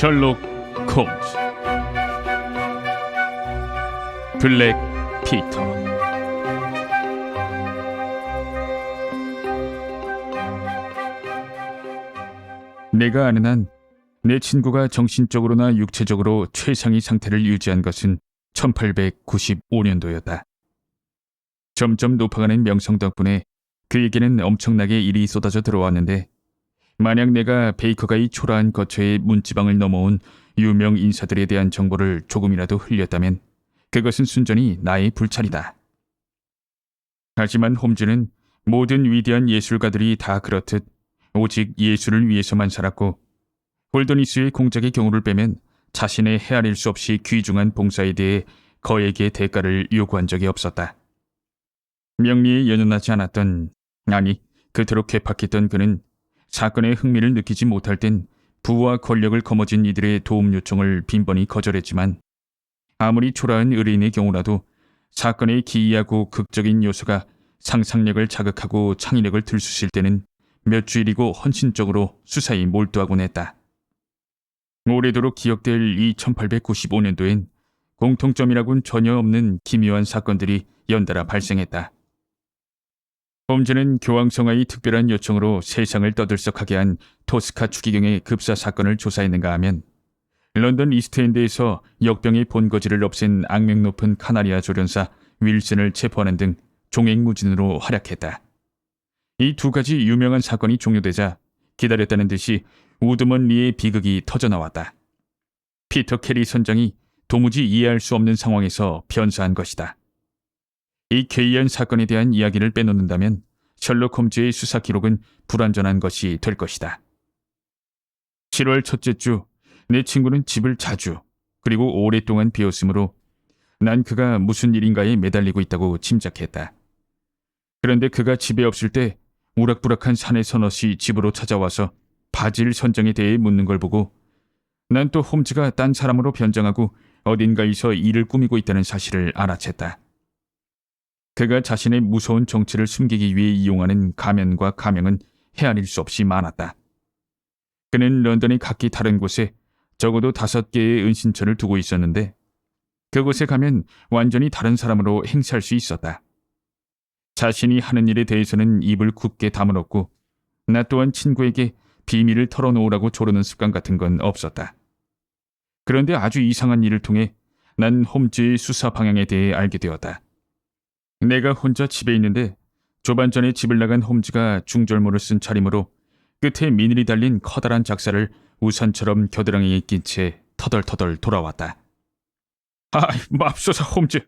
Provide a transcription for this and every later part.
셜록 홈즈 블랙 피터. 내가 아는 한 내 친구가 정신적으로나 육체적으로 최상위 상태를 유지한 것은 1895년도였다. 점점 높아가는 명성 덕분에 그에게는 엄청나게 일이 쏟아져 들어왔는데, 만약 내가 베이커가 이 초라한 거처의 문지방을 넘어온 유명 인사들에 대한 정보를 조금이라도 흘렸다면 그것은 순전히 나의 불찰이다. 하지만 홈즈는 모든 위대한 예술가들이 다 그렇듯 오직 예술을 위해서만 살았고, 홀더니스의 공작의 경우를 빼면 자신의 헤아릴 수 없이 귀중한 봉사에 대해 거액의 대가를 요구한 적이 없었다. 명리에 연연하지 않았던, 아니 그토록 괴팍했던 그는 사건에 흥미를 느끼지 못할 땐 부와 권력을 거머쥔 이들의 도움 요청을 빈번히 거절했지만, 아무리 초라한 의뢰인의 경우라도 사건의 기이하고 극적인 요소가 상상력을 자극하고 창의력을 들쑤실 때는 몇 주일이고 헌신적으로 수사에 몰두하곤 했다. 오래도록 기억될 이 1895년도엔 공통점이라곤 전혀 없는 기묘한 사건들이 연달아 발생했다. 홈즈는 교황성하의 특별한 요청으로 세상을 떠들썩하게 한 토스카 추기경의 급사 사건을 조사했는가 하면, 런던 이스트엔드에서 역병의 본거지를 없앤 악명 높은 카나리아 조련사 윌슨을 체포하는 등 종횡무진으로 활약했다. 이 두 가지 유명한 사건이 종료되자 기다렸다는 듯이 우드먼리의 비극이 터져나왔다. 피터 캐리 선장이 도무지 이해할 수 없는 상황에서 변사한 것이다. 이 괴이한 사건에 대한 이야기를 빼놓는다면 셜록 홈즈의 수사 기록은 불완전한 것이 될 것이다. 7월 첫째 주, 내 친구는 집을 자주, 그리고 오랫동안 비웠으므로 난 그가 무슨 일인가에 매달리고 있다고 짐작했다. 그런데 그가 집에 없을 때 우락부락한 사내 서넛이 집으로 찾아와서 바질 선장에 대해 묻는 걸 보고, 난 또 홈즈가 딴 사람으로 변장하고 어딘가에서 일을 꾸미고 있다는 사실을 알아챘다. 그가 자신의 무서운 정체를 숨기기 위해 이용하는 가면과 가명은 헤아릴 수 없이 많았다. 그는 런던의 각기 다른 곳에 적어도 5개의 은신처를 두고 있었는데, 그곳에 가면 완전히 다른 사람으로 행세할 수 있었다. 자신이 하는 일에 대해서는 입을 굳게 다물었고, 나 또한 친구에게 비밀을 털어놓으라고 조르는 습관 같은 건 없었다. 그런데 아주 이상한 일을 통해 난 홈즈의 수사 방향에 대해 알게 되었다. 내가 혼자 집에 있는데 조반전에 집을 나간 홈즈가 중절모를 쓴 차림으로 끝에 미늘이 달린 커다란 작사를 우산처럼 겨드랑이에 낀 채 터덜터덜 돌아왔다. 아, 맙소사 홈즈.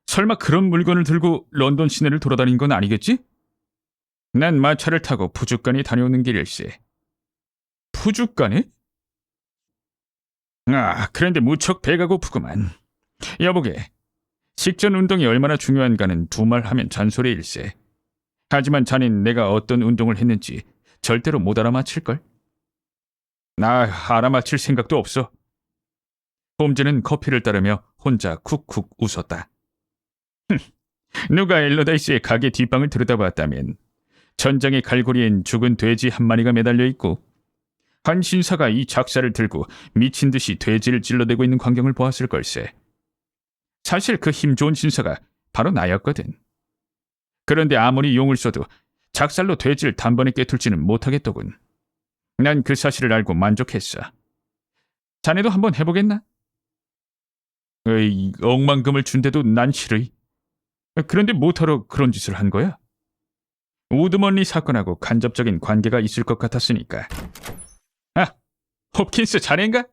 설마 그런 물건을 들고 런던 시내를 돌아다닌 건 아니겠지? 난 마차를 타고 푸주간에 다녀오는 길일세. 푸주간에? 아, 그런데 무척 배가 고프구만. 여보게, 식전 운동이 얼마나 중요한가는 두말 하면 잔소리일세. 하지만 자넨 내가 어떤 운동을 했는지 절대로 못 알아맞힐걸? 나 알아맞힐 생각도 없어. 홈즈는 커피를 따르며 혼자 쿡쿡 웃었다. 누가 엘러다이스의 가게 뒷방을 들여다봤다면 천장의 갈고리엔 죽은 돼지 한 마리가 매달려 있고, 한 신사가 이 작사를 들고 미친 듯이 돼지를 찔러대고 있는 광경을 보았을 걸세. 사실 그 힘 좋은 신사가 바로 나였거든. 그런데 아무리 용을 써도 작살로 돼지를 단번에 깨뚫지는 못하겠더군. 난 그 사실을 알고 만족했어. 자네도 한번 해보겠나? 에이, 억만금을 준대도 난 싫으이. 그런데 뭐하러 그런 짓을 한 거야? 우드먼리 사건하고 간접적인 관계가 있을 것 같았으니까. 아, 홉킨스 자네인가?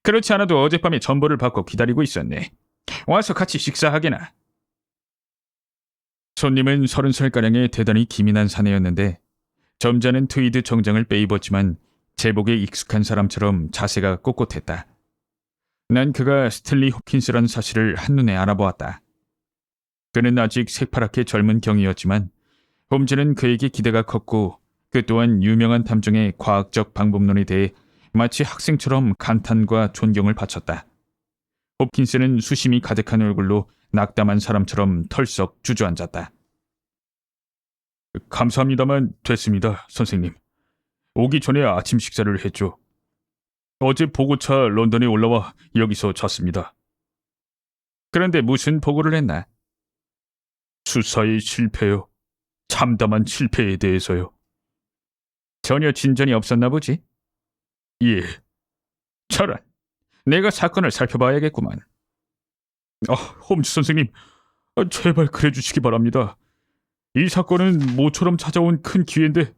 그렇지 않아도 어젯밤에 전보를 받고 기다리고 있었네. 와서 같이 식사하게나. 손님은 30살가량의 대단히 기민한 사내였는데, 점잖은 트위드 정장을 빼입었지만 제복에 익숙한 사람처럼 자세가 꼿꼿했다. 난 그가 스탠리 홉킨스라는 사실을 한눈에 알아보았다. 그는 아직 새파랗게 젊은 경이었지만 홈즈는 그에게 기대가 컸고, 그 또한 유명한 탐정의 과학적 방법론에 대해 마치 학생처럼 감탄과 존경을 바쳤다. 홉킨스는 수심이 가득한 얼굴로 낙담한 사람처럼 털썩 주저앉았다. 감사합니다만 됐습니다, 선생님. 오기 전에 아침 식사를 했죠. 어제 보고차 런던에 올라와 여기서 잤습니다. 그런데 무슨 보고를 했나? 수사의 실패요. 참담한 실패에 대해서요. 전혀 진전이 없었나 보지? 예. 저런. 내가 사건을 살펴봐야겠구만. 홈즈 선생님, 제발 그래주시기 바랍니다. 이 사건은 모처럼 찾아온 큰 기회인데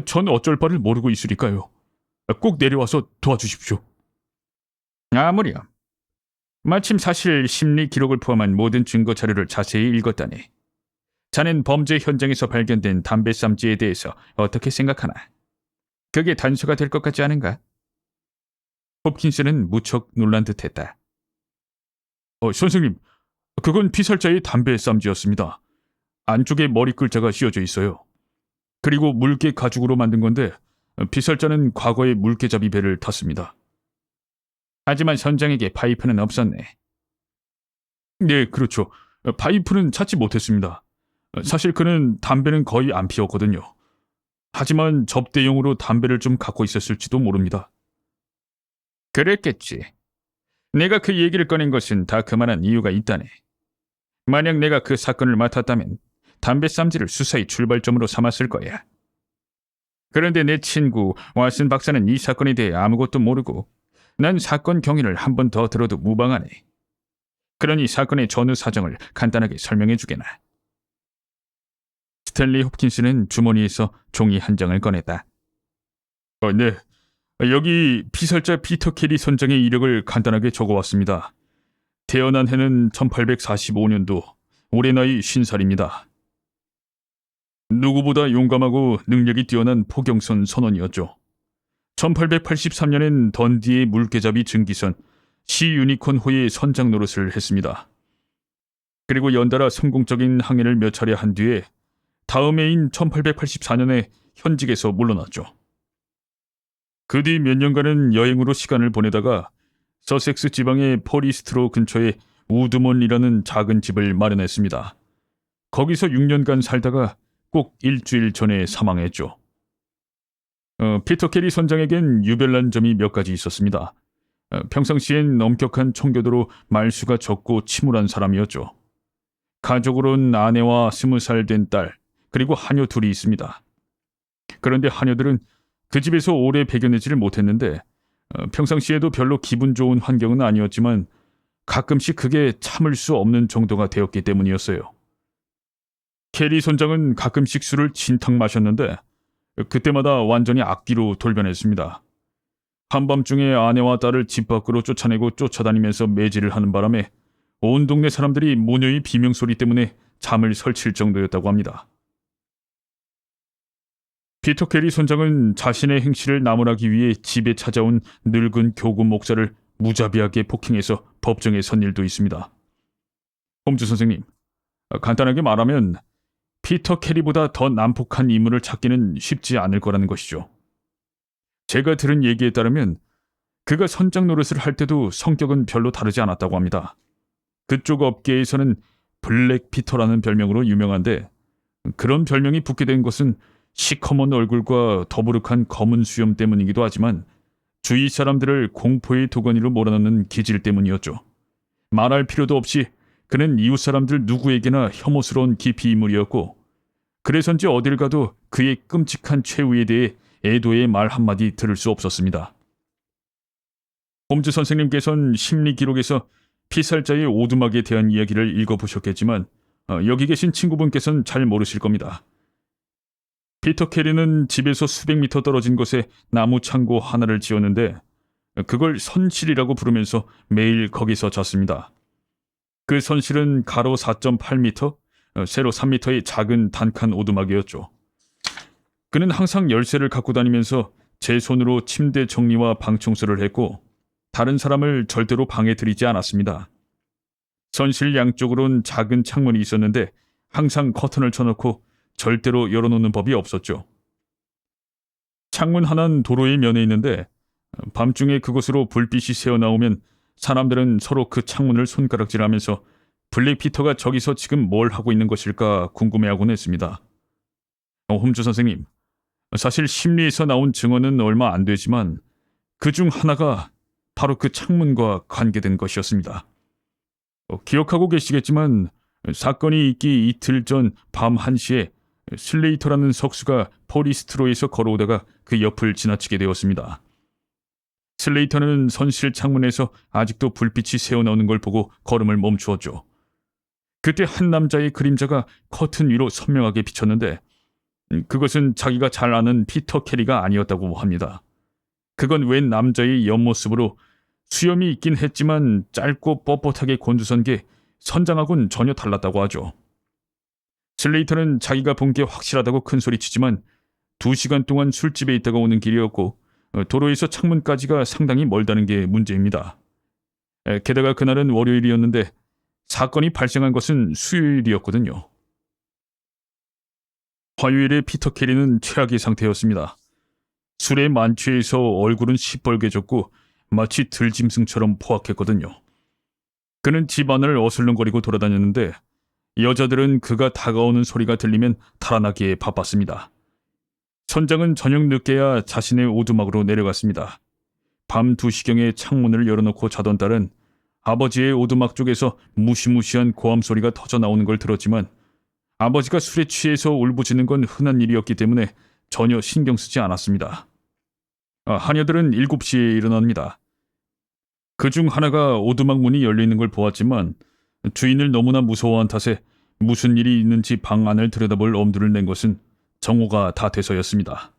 전 어쩔 바를 모르고 있으니까요. 꼭 내려와서 도와주십시오. 아무렴. 마침 사실 심리 기록을 포함한 모든 증거 자료를 자세히 읽었다니. 자넨 범죄 현장에서 발견된 담배 쌈지에 대해서 어떻게 생각하나? 그게 단서가 될 것 같지 않은가? 홉킨스는 무척 놀란 듯했다. 선생님, 그건 피살자의 담배 쌈지였습니다. 안쪽에 머리 글자가 씌어져 있어요. 그리고 물개 가죽으로 만든 건데 피살자는 과거에 물개잡이 배를 탔습니다. 하지만 선장에게 파이프는 없었네. 네, 그렇죠. 파이프는 찾지 못했습니다. 사실 그는 담배는 거의 안 피웠거든요. 하지만 접대용으로 담배를 좀 갖고 있었을지도 모릅니다. 그랬겠지. 내가 그 얘기를 꺼낸 것은 다 그만한 이유가 있다네. 만약 내가 그 사건을 맡았다면 담배 쌈지를 수사의 출발점으로 삼았을 거야. 그런데 내 친구 왓슨 박사는 이 사건에 대해 아무것도 모르고 난 사건 경위를 한 번 더 들어도 무방하네. 그러니 사건의 전후 사정을 간단하게 설명해 주게나. 스탠리 홉킨스는 주머니에서 종이 한 장을 꺼냈다. 네. 여기 피살자 피터 캐리 선장의 이력을 간단하게 적어왔습니다. 태어난 해는 1845년도, 올해 나이 50살입니다. 누구보다 용감하고 능력이 뛰어난 포경선 선원이었죠. 1883년엔 던디의 물개잡이 증기선 시 유니콘호의 선장 노릇을 했습니다. 그리고 연달아 성공적인 항해를 몇 차례 한 뒤에 다음 해인 1884년에 현직에서 물러났죠. 그 뒤 몇 년간은 여행으로 시간을 보내다가 서섹스 지방의 포리스트로 근처에 우드몬이라는 작은 집을 마련했습니다. 거기서 6년간 살다가 꼭 일주일 전에 사망했죠. 피터 캐리 선장에겐 유별난 점이 몇 가지 있었습니다. 평상시엔 엄격한 청교도로 말수가 적고 침울한 사람이었죠. 가족으로는 아내와 20살 된 딸, 그리고 하녀 둘이 있습니다. 그런데 하녀들은 그 집에서 오래 배겨내지를 못했는데 평상시에도 별로 기분 좋은 환경은 아니었지만 가끔씩 그게 참을 수 없는 정도가 되었기 때문이었어요. 캐리 선장은 가끔씩 술을 진탕 마셨는데 그때마다 완전히 악기로 돌변했습니다. 한밤중에 아내와 딸을 집 밖으로 쫓아내고 쫓아다니면서 매질을 하는 바람에 온 동네 사람들이 모녀의 비명소리 때문에 잠을 설칠 정도였다고 합니다. 피터 캐리 선장은 자신의 행실을 나무라기 위해 집에 찾아온 늙은 교구 목사를 무자비하게 폭행해서 법정에 선 일도 있습니다. 홈즈 선생님, 간단하게 말하면 피터 캐리보다 더 난폭한 인물을 찾기는 쉽지 않을 거라는 것이죠. 제가 들은 얘기에 따르면 그가 선장 노릇을 할 때도 성격은 별로 다르지 않았다고 합니다. 그쪽 업계에서는 블랙 피터라는 별명으로 유명한데 그런 별명이 붙게 된 것은 시커먼 얼굴과 더부룩한 검은 수염 때문이기도 하지만 주위 사람들을 공포의 도가니로 몰아넣는 기질 때문이었죠. 말할 필요도 없이 그는 이웃 사람들 누구에게나 혐오스러운 기피인물이었고 그래서인지 어딜 가도 그의 끔찍한 최후에 대해 애도의 말 한마디 들을 수 없었습니다. 홈즈 선생님께서는 심리 기록에서 피살자의 오두막에 대한 이야기를 읽어보셨겠지만 여기 계신 친구분께서는 잘 모르실 겁니다. 피터 캐리는 집에서 수백 미터 떨어진 곳에 나무 창고 하나를 지었는데 그걸 선실이라고 부르면서 매일 거기서 잤습니다. 그 선실은 가로 4.8m, 세로 3m의 작은 단칸 오두막이었죠. 그는 항상 열쇠를 갖고 다니면서 제 손으로 침대 정리와 방 청소를 했고 다른 사람을 절대로 방에 들이지 않았습니다. 선실 양쪽으론 작은 창문이 있었는데 항상 커튼을 쳐놓고 절대로 열어놓는 법이 없었죠. 창문 하나는 도로의 면에 있는데 밤중에 그곳으로 불빛이 새어나오면 사람들은 서로 그 창문을 손가락질하면서 블랙 피터가 저기서 지금 뭘 하고 있는 것일까 궁금해하곤 했습니다. 홈즈 선생님, 사실 심리에서 나온 증언은 얼마 안 되지만 그 중 하나가 바로 그 창문과 관계된 것이었습니다. 기억하고 계시겠지만 사건이 있기 이틀 전 밤 1시에 슬레이터라는 석수가 포리스트로에서 걸어오다가 그 옆을 지나치게 되었습니다. 슬레이터는 선실 창문에서 아직도 불빛이 새어나오는 걸 보고 걸음을 멈추었죠. 그때 한 남자의 그림자가 커튼 위로 선명하게 비쳤는데 그것은 자기가 잘 아는 피터 캐리가 아니었다고 합니다. 그건 웬 남자의 옆모습으로 수염이 있긴 했지만 짧고 뻣뻣하게 곤두선 게 선장하고는 전혀 달랐다고 하죠. 슬레이터는 자기가 본 게 확실하다고 큰소리치지만 2시간 동안 술집에 있다가 오는 길이었고 도로에서 창문까지가 상당히 멀다는 게 문제입니다. 게다가 그날은 월요일이었는데 사건이 발생한 것은 수요일이었거든요. 화요일에 피터 캐리는 최악의 상태였습니다. 술에 만취해서 얼굴은 시뻘개졌고 마치 들짐승처럼 포악했거든요. 그는 집안을 어슬렁거리고 돌아다녔는데 여자들은 그가 다가오는 소리가 들리면 달아나기에 바빴습니다. 선장은 저녁 늦게야 자신의 오두막으로 내려갔습니다. 밤 2시경에 창문을 열어놓고 자던 딸은 아버지의 오두막 쪽에서 무시무시한 고함 소리가 터져 나오는 걸 들었지만 아버지가 술에 취해서 울부짖는 건 흔한 일이었기 때문에 전혀 신경 쓰지 않았습니다. 하녀들은 7시에 일어납니다. 그중 하나가 오두막 문이 열려있는 걸 보았지만 주인을 너무나 무서워한 탓에 무슨 일이 있는지 방 안을 들여다볼 엄두를 낸 것은 정오가 다 돼서였습니다.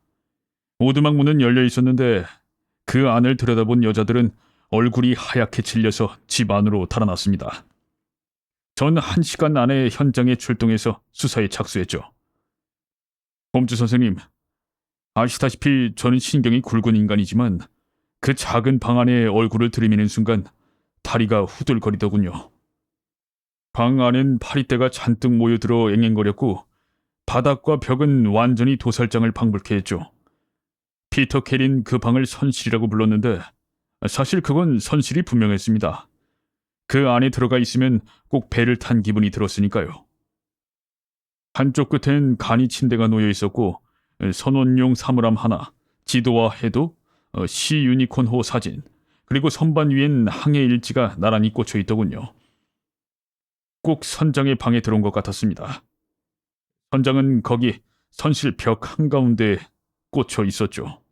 오두막 문은 열려 있었는데 그 안을 들여다본 여자들은 얼굴이 하얗게 질려서 집 안으로 달아났습니다. 전 1시간 안에 현장에 출동해서 수사에 착수했죠. 홈즈 선생님, 아시다시피 저는 신경이 굵은 인간이지만 그 작은 방 안에 얼굴을 들이미는 순간 다리가 후들거리더군요. 방 안엔 파리떼가 잔뜩 모여들어 앵앵거렸고 바닥과 벽은 완전히 도살장을 방불케 했죠. 피터 캐린 그 방을 선실이라고 불렀는데 사실 그건 선실이 분명했습니다. 그 안에 들어가 있으면 꼭 배를 탄 기분이 들었으니까요. 한쪽 끝엔 간이 침대가 놓여 있었고 선원용 사물함 하나, 지도와 해도, 시 유니콘호 사진, 그리고 선반 위엔 항해 일지가 나란히 꽂혀 있더군요. 꼭 선장의 방에 들어온 것 같았습니다. 선장은 거기 선실 벽 한가운데 꽂혀 있었죠.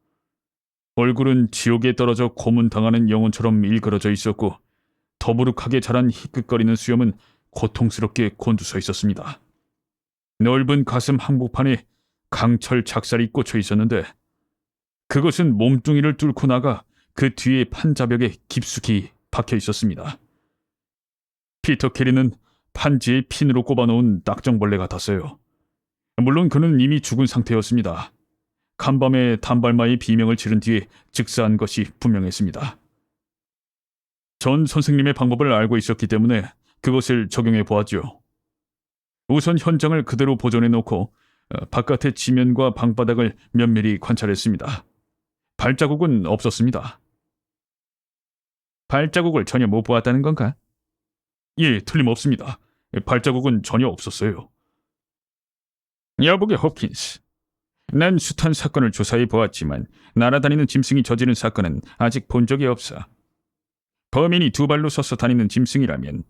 얼굴은 지옥에 떨어져 고문당하는 영혼처럼 일그러져 있었고 더부룩하게 자란 희끗거리는 수염은 고통스럽게 곤두서 있었습니다. 넓은 가슴 항복판에 강철 작살이 꽂혀 있었는데 그것은 몸뚱이를 뚫고 나가 그 뒤에 판자벽에 깊숙이 박혀 있었습니다. 피터 캐리는 판지에 핀으로 꼽아놓은 딱정벌레 같았어요. 물론 그는 이미 죽은 상태였습니다. 간밤에 단발마의 비명을 지른 뒤에 즉사한 것이 분명했습니다. 전 선생님의 방법을 알고 있었기 때문에 그것을 적용해 보았죠. 우선 현장을 그대로 보존해놓고 바깥의 지면과 방바닥을 면밀히 관찰했습니다. 발자국은 없었습니다. 발자국을 전혀 못 보았다는 건가? 예, 틀림없습니다. 발자국은 전혀 없었어요. 여보게 홉킨스, 난 숱한 사건을 조사해 보았지만 날아다니는 짐승이 저지른 사건은 아직 본 적이 없어. 범인이 2발로 서서 다니는 짐승이라면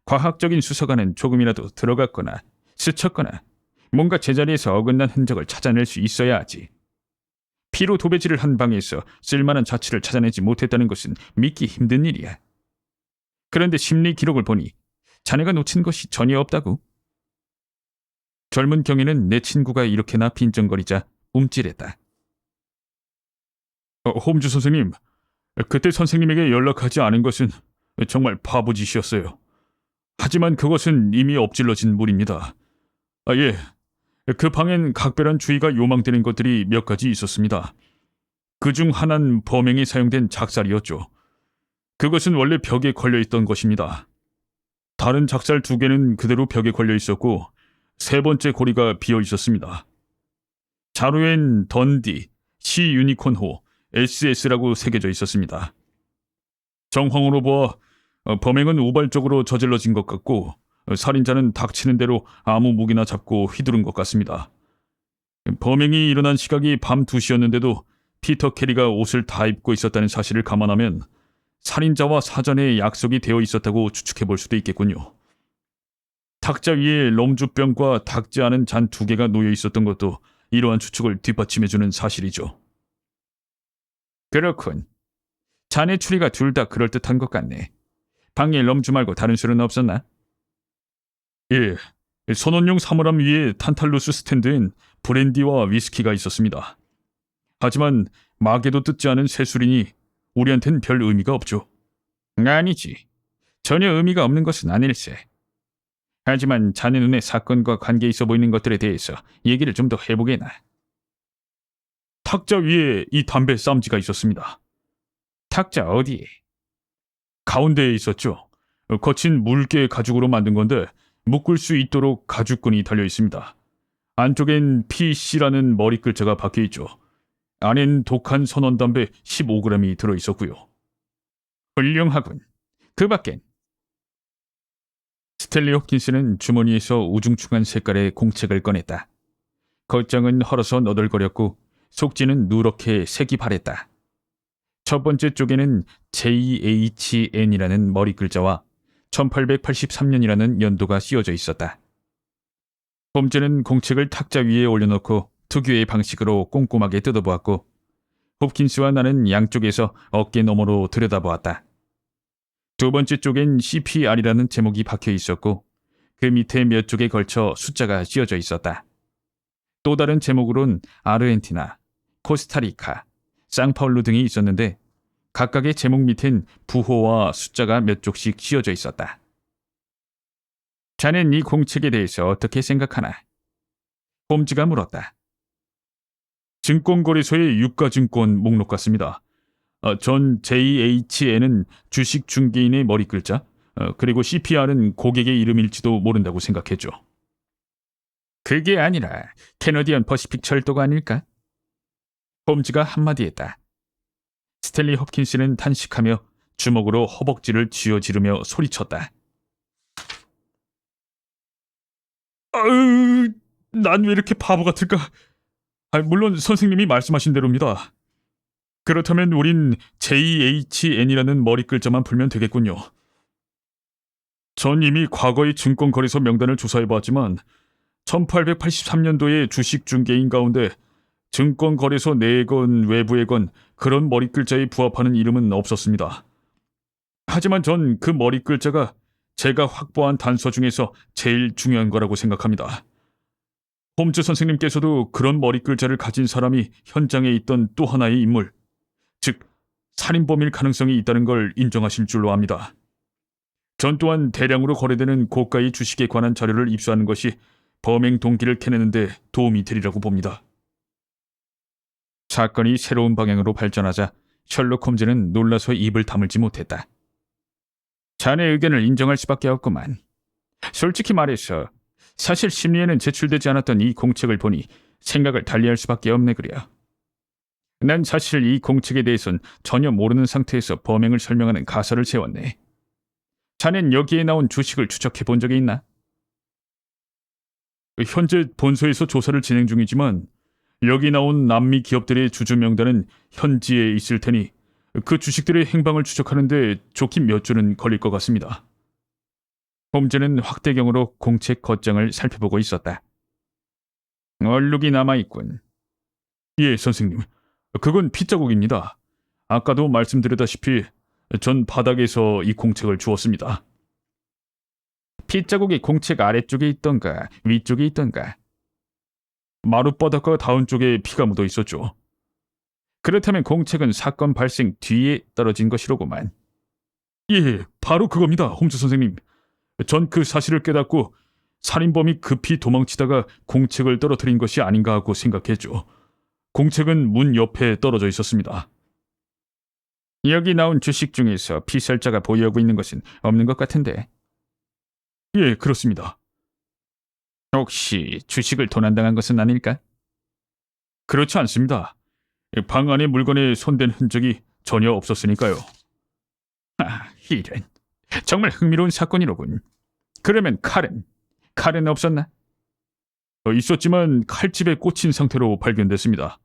과학적인 수사관은 조금이라도 들어갔거나 스쳤거나 뭔가 제자리에서 어긋난 흔적을 찾아낼 수 있어야 하지. 피로 도배질을 한 방에서 쓸만한 자취를 찾아내지 못했다는 것은 믿기 힘든 일이야. 그런데 심리 기록을 보니 자네가 놓친 것이 전혀 없다고. 젊은 경위는 내 친구가 이렇게나 빈정거리자 움찔했다. 홈즈 선생님, 그때 선생님에게 연락하지 않은 것은 정말 바보짓이었어요. 하지만 그것은 이미 엎질러진 물입니다. 예, 그 방엔 각별한 주의가 요망되는 것들이 몇 가지 있었습니다. 그중 하나는 범행에 사용된 작살이었죠. 그것은 원래 벽에 걸려있던 것입니다. 다른 작살 2개는 그대로 벽에 걸려 있었고 3번째 고리가 비어 있었습니다. 자루엔 던디, 시 유니콘호, SS라고 새겨져 있었습니다. 정황으로 보아 범행은 우발적으로 저질러진 것 같고 살인자는 닥치는 대로 아무 무기나 잡고 휘두른 것 같습니다. 범행이 일어난 시각이 밤 2시였는데도 피터 캐리가 옷을 다 입고 있었다는 사실을 감안하면 살인자와 사전에 약속이 되어 있었다고 추측해 볼 수도 있겠군요. 탁자 위에 럼주병과 닦지 않은 잔 2개가 놓여 있었던 것도 이러한 추측을 뒷받침해주는 사실이죠. 그렇군. 잔의 추리가 둘 다 그럴듯한 것 같네. 방에 럼주 말고 다른 술은 없었나? 예, 선원용 사물함 위에 탄탈루스 스탠드엔 브랜디와 위스키가 있었습니다. 하지만 마개도 뜯지 않은 새술이니 우리한텐 별 의미가 없죠. 아니지. 전혀 의미가 없는 것은 아닐세. 하지만 자네 눈에 사건과 관계 있어 보이는 것들에 대해서 얘기를 좀 더 해보게나. 탁자 위에 이 담배 쌈지가 있었습니다. 탁자 어디에? 가운데에 있었죠. 거친 물개 가죽으로 만든 건데 묶을 수 있도록 가죽끈이 달려 있습니다. 안쪽엔 PC라는 머리 글자가 박혀 있죠. 안엔 독한 선원담배 15g이 들어있었고요. 훌륭하군. 그 밖엔 스탠리 홉킨스는 주머니에서 우중충한 색깔의 공책을 꺼냈다. 겉장은 헐어서 너덜거렸고 속지는 누렇게 색이 바랬다. 첫 번째 쪽에는 JHN이라는 머리 글자와 1883년이라는 연도가 씌워져 있었다. 홈즈는 공책을 탁자 위에 올려놓고 특유의 방식으로 꼼꼼하게 뜯어보았고 홉킨스와 나는 양쪽에서 어깨 너머로 들여다보았다. 두 번째 쪽엔 CPR이라는 제목이 박혀 있었고 그 밑에 몇 쪽에 걸쳐 숫자가 씌어져 있었다. 또 다른 제목으론 아르헨티나, 코스타리카, 상파울루 등이 있었는데 각각의 제목 밑엔 부호와 숫자가 몇 쪽씩 씌어져 있었다. 자넨 이 공책에 대해서 어떻게 생각하나? 홈즈가 물었다. 증권거래소의 유가증권 목록 같습니다. 전 JHN은 주식 중개인의 머리 글자, 그리고 CPR은 고객의 이름일지도 모른다고 생각했죠. 그게 아니라 캐너디언 퍼시픽 철도가 아닐까? 홈즈가 한마디 했다. 스탠리 홉킨스는 탄식하며 주먹으로 허벅지를 쥐어지르며 소리쳤다. 아유, 난 왜 이렇게 바보 같을까? 물론 선생님이 말씀하신 대로입니다. 그렇다면 우린 JHN이라는 머리 글자만 풀면 되겠군요. 전 이미 과거의 증권거래소 명단을 조사해봤지만 1883년도의 주식 중개인 가운데 증권거래소 내건 외부에건 그런 머리 글자에 부합하는 이름은 없었습니다. 하지만 전 그 머리 글자가 제가 확보한 단서 중에서 제일 중요한 거라고 생각합니다. 홈즈 선생님께서도 그런 머리 글자를 가진 사람이 현장에 있던 또 하나의 인물, 즉 살인범일 가능성이 있다는 걸 인정하실 줄로 압니다. 전 또한 대량으로 거래되는 고가의 주식에 관한 자료를 입수하는 것이 범행 동기를 캐내는 데 도움이 되리라고 봅니다. 사건이 새로운 방향으로 발전하자 셜록 홈즈는 놀라서 입을 다물지 못했다. 자네 의견을 인정할 수밖에 없구만. 솔직히 말해서 사실 심리에는 제출되지 않았던 이 공책을 보니 생각을 달리할 수밖에 없네 그려. 난 사실 이 공책에 대해선 전혀 모르는 상태에서 범행을 설명하는 가설을 세웠네. 자넨 여기에 나온 주식을 추적해 본 적이 있나? 현재 본소에서 조사를 진행 중이지만 여기 나온 남미 기업들의 주주 명단은 현지에 있을 테니 그 주식들의 행방을 추적하는데 좋게 몇 주는 걸릴 것 같습니다. 홈즈는 확대경으로 공책 겉장을 살펴보고 있었다. 얼룩이 남아있군. 예, 선생님. 그건 핏자국입니다. 아까도 말씀드렸다시피 전 바닥에서 이 공책을 주웠습니다. 핏자국이 공책 아래쪽에 있던가 위쪽에 있던가? 마룻바닥과 다운 쪽에 피가 묻어 있었죠. 그렇다면 공책은 사건 발생 뒤에 떨어진 것이로구만. 예, 바로 그겁니다, 홈즈 선생님. 전 그 사실을 깨닫고 살인범이 급히 도망치다가 공책을 떨어뜨린 것이 아닌가 하고 생각했죠. 공책은 문 옆에 떨어져 있었습니다. 여기 나온 주식 중에서 피살자가 보유하고 있는 것은 없는 것 같은데. 예, 그렇습니다. 혹시 주식을 도난당한 것은 아닐까? 그렇지 않습니다. 방 안의 물건에 손댄 흔적이 전혀 없었으니까요. 이런. 정말 흥미로운 사건이로군. 그러면 칼은 없었나? 있었지만 칼집에 꽂힌 상태로 발견됐습니다.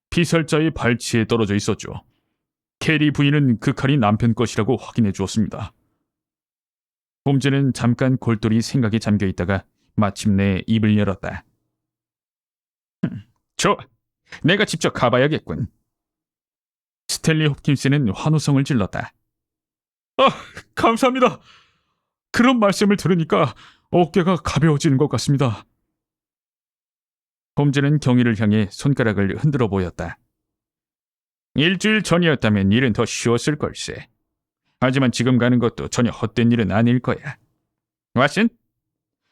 피살자의 발치에 떨어져 있었죠. 캐리 부인은 그 칼이 남편 것이라고 확인해 주었습니다. 홈즈는 잠깐 골똘히 생각에 잠겨 있다가 마침내 입을 열었다. 좋아, 내가 직접 가봐야겠군. 스탠리 홉킨스는 환호성을 질렀다. 아, 감사합니다. 그런 말씀을 들으니까 어깨가 가벼워지는 것 같습니다. 홈즈는 경위를 향해 손가락을 흔들어 보였다. 일주일 전이었다면 일은 더 쉬웠을 걸세. 하지만 지금 가는 것도 전혀 헛된 일은 아닐 거야. 왓슨,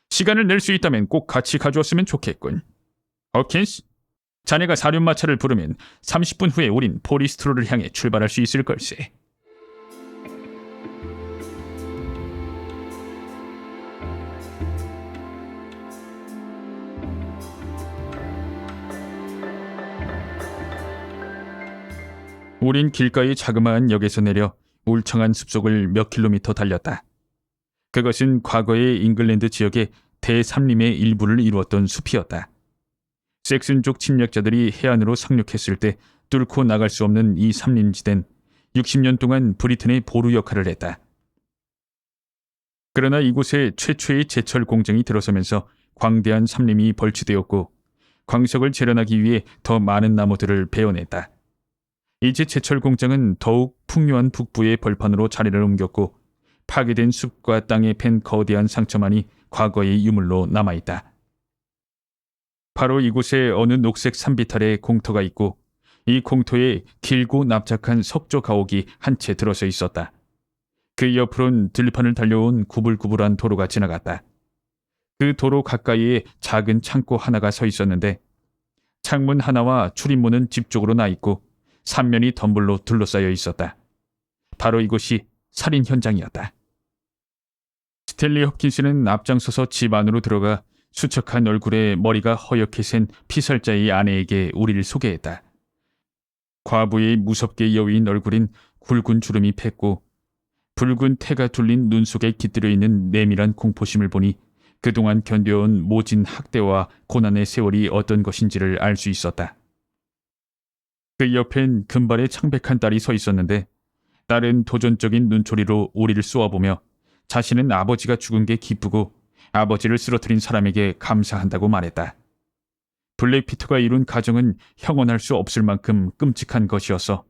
시간을 낼 수 있다면 꼭 같이 가주었으면 좋겠군. 홉킨스, 자네가 사륜마차를 부르면 30분 후에 우린 포리스트로를 향해 출발할 수 있을 걸세. 우린 길가의 자그마한 역에서 내려 울창한 숲속을 몇 킬로미터 달렸다. 그것은 과거의 잉글랜드 지역의 대삼림의 일부를 이루었던 숲이었다. 섹슨족 침략자들이 해안으로 상륙했을 때 뚫고 나갈 수 없는 이 삼림지대는 60년 동안 브리튼의 보루 역할을 했다. 그러나 이곳에 최초의 제철 공장이 들어서면서 광대한 삼림이 벌치되었고 광석을 재련하기 위해 더 많은 나무들을 베어냈다. 이제 제철 공장은 더욱 풍요한 북부의 벌판으로 자리를 옮겼고 파괴된 숲과 땅에 팬 거대한 상처만이 과거의 유물로 남아있다. 바로 이곳에 어느 녹색 산비탈에 공터가 있고 이 공터에 길고 납작한 석조 가옥이 한 채 들어서 있었다. 그 옆으론 들판을 달려온 구불구불한 도로가 지나갔다. 그 도로 가까이에 작은 창고 하나가 서 있었는데 창문 하나와 출입문은 집 쪽으로 나 있고 삼면이 덤불로 둘러싸여 있었다. 바로 이곳이 살인 현장이었다. 스탠리 홉킨스는 앞장서서 집 안으로 들어가 수척한 얼굴에 머리가 허옇게 센 피살자의 아내에게 우리를 소개했다. 과부의 무섭게 여윈 얼굴인 굵은 주름이 팼고 붉은 태가 둘린 눈 속에 깃들여 있는 내밀한 공포심을 보니 그동안 견뎌온 모진 학대와 고난의 세월이 어떤 것인지를 알 수 있었다. 그 옆엔 금발의 창백한 딸이 서 있었는데 딸은 도전적인 눈초리로 우리를 쏘아보며 자신은 아버지가 죽은 게 기쁘고 아버지를 쓰러뜨린 사람에게 감사한다고 말했다. 블랙피터가 이룬 가정은 형언할 수 없을 만큼 끔찍한 것이어서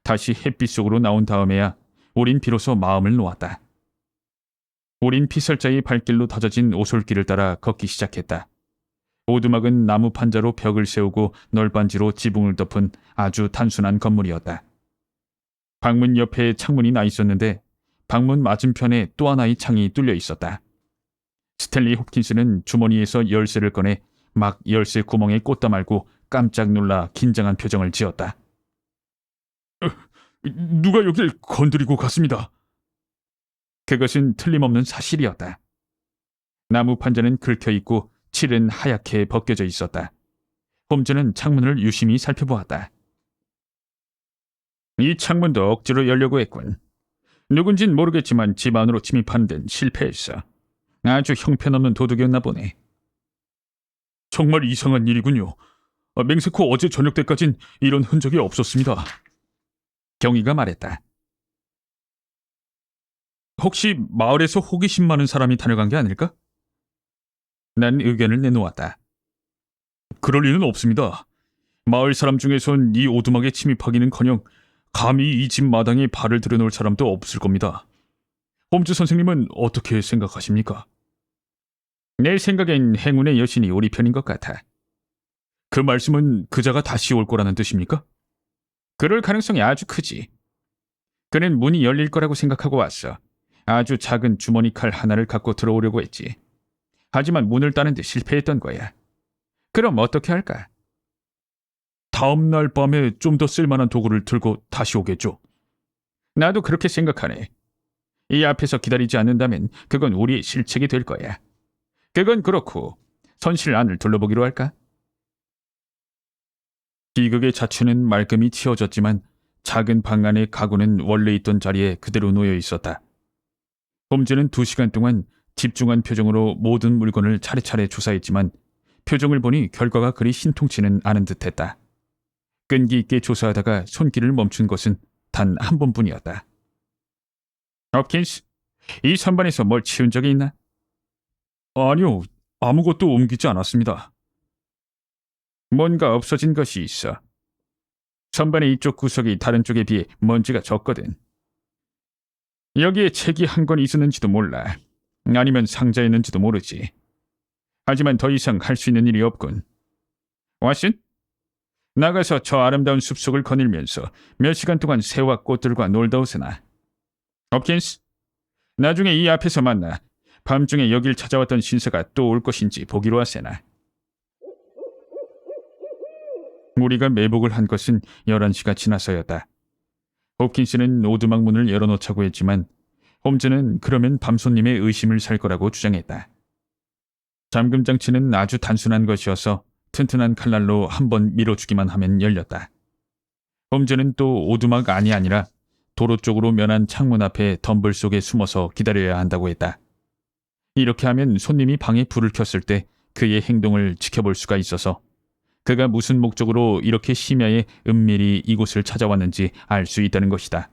다시 햇빛 속으로 나온 다음에야 우린 비로소 마음을 놓았다. 우린 피살자의 발길로 다져진 오솔길을 따라 걷기 시작했다. 오두막은 나무 판자로 벽을 세우고 널빤지로 지붕을 덮은 아주 단순한 건물이었다. 방문 옆에 창문이 나 있었는데 방문 맞은편에 또 하나의 창이 뚫려 있었다. 스탠리 홉킨스는 주머니에서 열쇠를 꺼내 막 열쇠 구멍에 꽂다 말고 깜짝 놀라 긴장한 표정을 지었다. 누가 여길 건드리고 갔습니다. 그것은 틀림없는 사실이었다. 나무 판자는 긁혀있고 칠은 하얗게 벗겨져 있었다. 홈즈는 창문을 유심히 살펴보았다. 이 창문도 억지로 열려고 했군. 누군진 모르겠지만 집 안으로 침입하는 데는 실패했어. 아주 형편없는 도둑이었나 보네. 정말 이상한 일이군요. 맹세코 어제 저녁 때까진 이런 흔적이 없었습니다. 경위가 말했다. 혹시 마을에서 호기심 많은 사람이 다녀간 게 아닐까? 난 의견을 내놓았다. 그럴 리는 없습니다. 마을 사람 중에선 이 오두막에 침입하기는커녕 감히 이 집 마당에 발을 들여놓을 사람도 없을 겁니다. 홈즈 선생님은 어떻게 생각하십니까? 내 생각엔 행운의 여신이 우리 편인 것 같아. 그 말씀은 그자가 다시 올 거라는 뜻입니까? 그럴 가능성이 아주 크지. 그는 문이 열릴 거라고 생각하고 왔어. 아주 작은 주머니 칼 하나를 갖고 들어오려고 했지. 하지만 문을 따는데 실패했던 거야. 그럼 어떻게 할까? 다음 날 밤에 좀 더 쓸만한 도구를 들고 다시 오겠죠. 나도 그렇게 생각하네. 이 앞에서 기다리지 않는다면 그건 우리의 실책이 될 거야. 그건 그렇고 선실 안을 둘러보기로 할까? 비극의 자취는 말끔히 치워졌지만 작은 방 안의 가구는 원래 있던 자리에 그대로 놓여 있었다. 홈즈는 2시간 동안 집중한 표정으로 모든 물건을 차례차례 조사했지만 표정을 보니 결과가 그리 신통치는 않은 듯했다. 끈기 있게 조사하다가 손길을 멈춘 것은 단 한 번뿐이었다. 홉킨스, 이 선반에서 뭘 치운 적이 있나? 아니요, 아무것도 옮기지 않았습니다. 뭔가 없어진 것이 있어. 선반의 이쪽 구석이 다른 쪽에 비해 먼지가 적거든. 여기에 책이 한 권 있었는지도 몰라. 아니면 상자였는지도 모르지. 하지만 더 이상 할 수 있는 일이 없군. 왓슨? 나가서 저 아름다운 숲속을 거닐면서 몇 시간 동안 새와 꽃들과 놀다 오세나. 홉킨스, 나중에 이 앞에서 만나. 밤중에 여길 찾아왔던 신사가 또 올 것인지 보기로 하세나. 우리가 매복을 한 것은 11시가 지나서였다. 홉킨스는 오두막 문을 열어놓자고 했지만 홈즈는 그러면 밤손님의 의심을 살 거라고 주장했다. 잠금 장치는 아주 단순한 것이어서 튼튼한 칼날로 한번 밀어주기만 하면 열렸다. 홈즈는 또 오두막 안이 아니라 도로 쪽으로 면한 창문 앞에 덤불 속에 숨어서 기다려야 한다고 했다. 이렇게 하면 손님이 방에 불을 켰을 때 그의 행동을 지켜볼 수가 있어서 그가 무슨 목적으로 이렇게 심야에 은밀히 이곳을 찾아왔는지 알 수 있다는 것이다.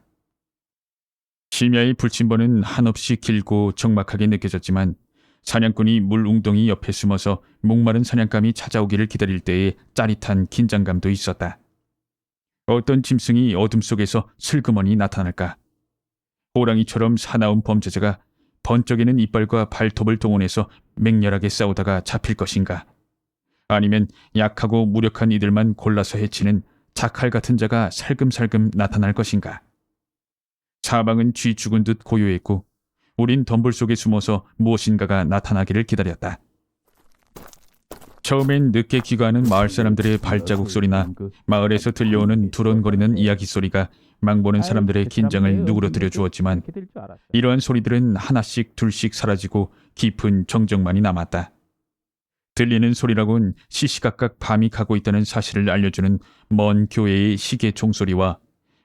심야의 불침번은 한없이 길고 적막하게 느껴졌지만 사냥꾼이 물 웅덩이 옆에 숨어서 목마른 사냥감이 찾아오기를 기다릴 때의 짜릿한 긴장감도 있었다. 어떤 짐승이 어둠 속에서 슬그머니 나타날까? 호랑이처럼 사나운 범죄자가 번쩍이는 이빨과 발톱을 동원해서 맹렬하게 싸우다가 잡힐 것인가? 아니면 약하고 무력한 이들만 골라서 해치는 자칼 같은 자가 살금살금 나타날 것인가? 사방은 쥐 죽은 듯 고요했고 우린 덤불 속에 숨어서 무엇인가가 나타나기를 기다렸다. 처음엔 늦게 귀가하는 마을 사람들의 발자국 소리나 마을에서 들려오는 두런거리는 이야기 소리가 망보는 사람들의 긴장을 누그러뜨려 주었지만 이러한 소리들은 하나씩 둘씩 사라지고 깊은 정적만이 남았다. 들리는 소리라곤 시시각각 밤이 가고 있다는 사실을 알려주는 먼 교회의 시계 종소리와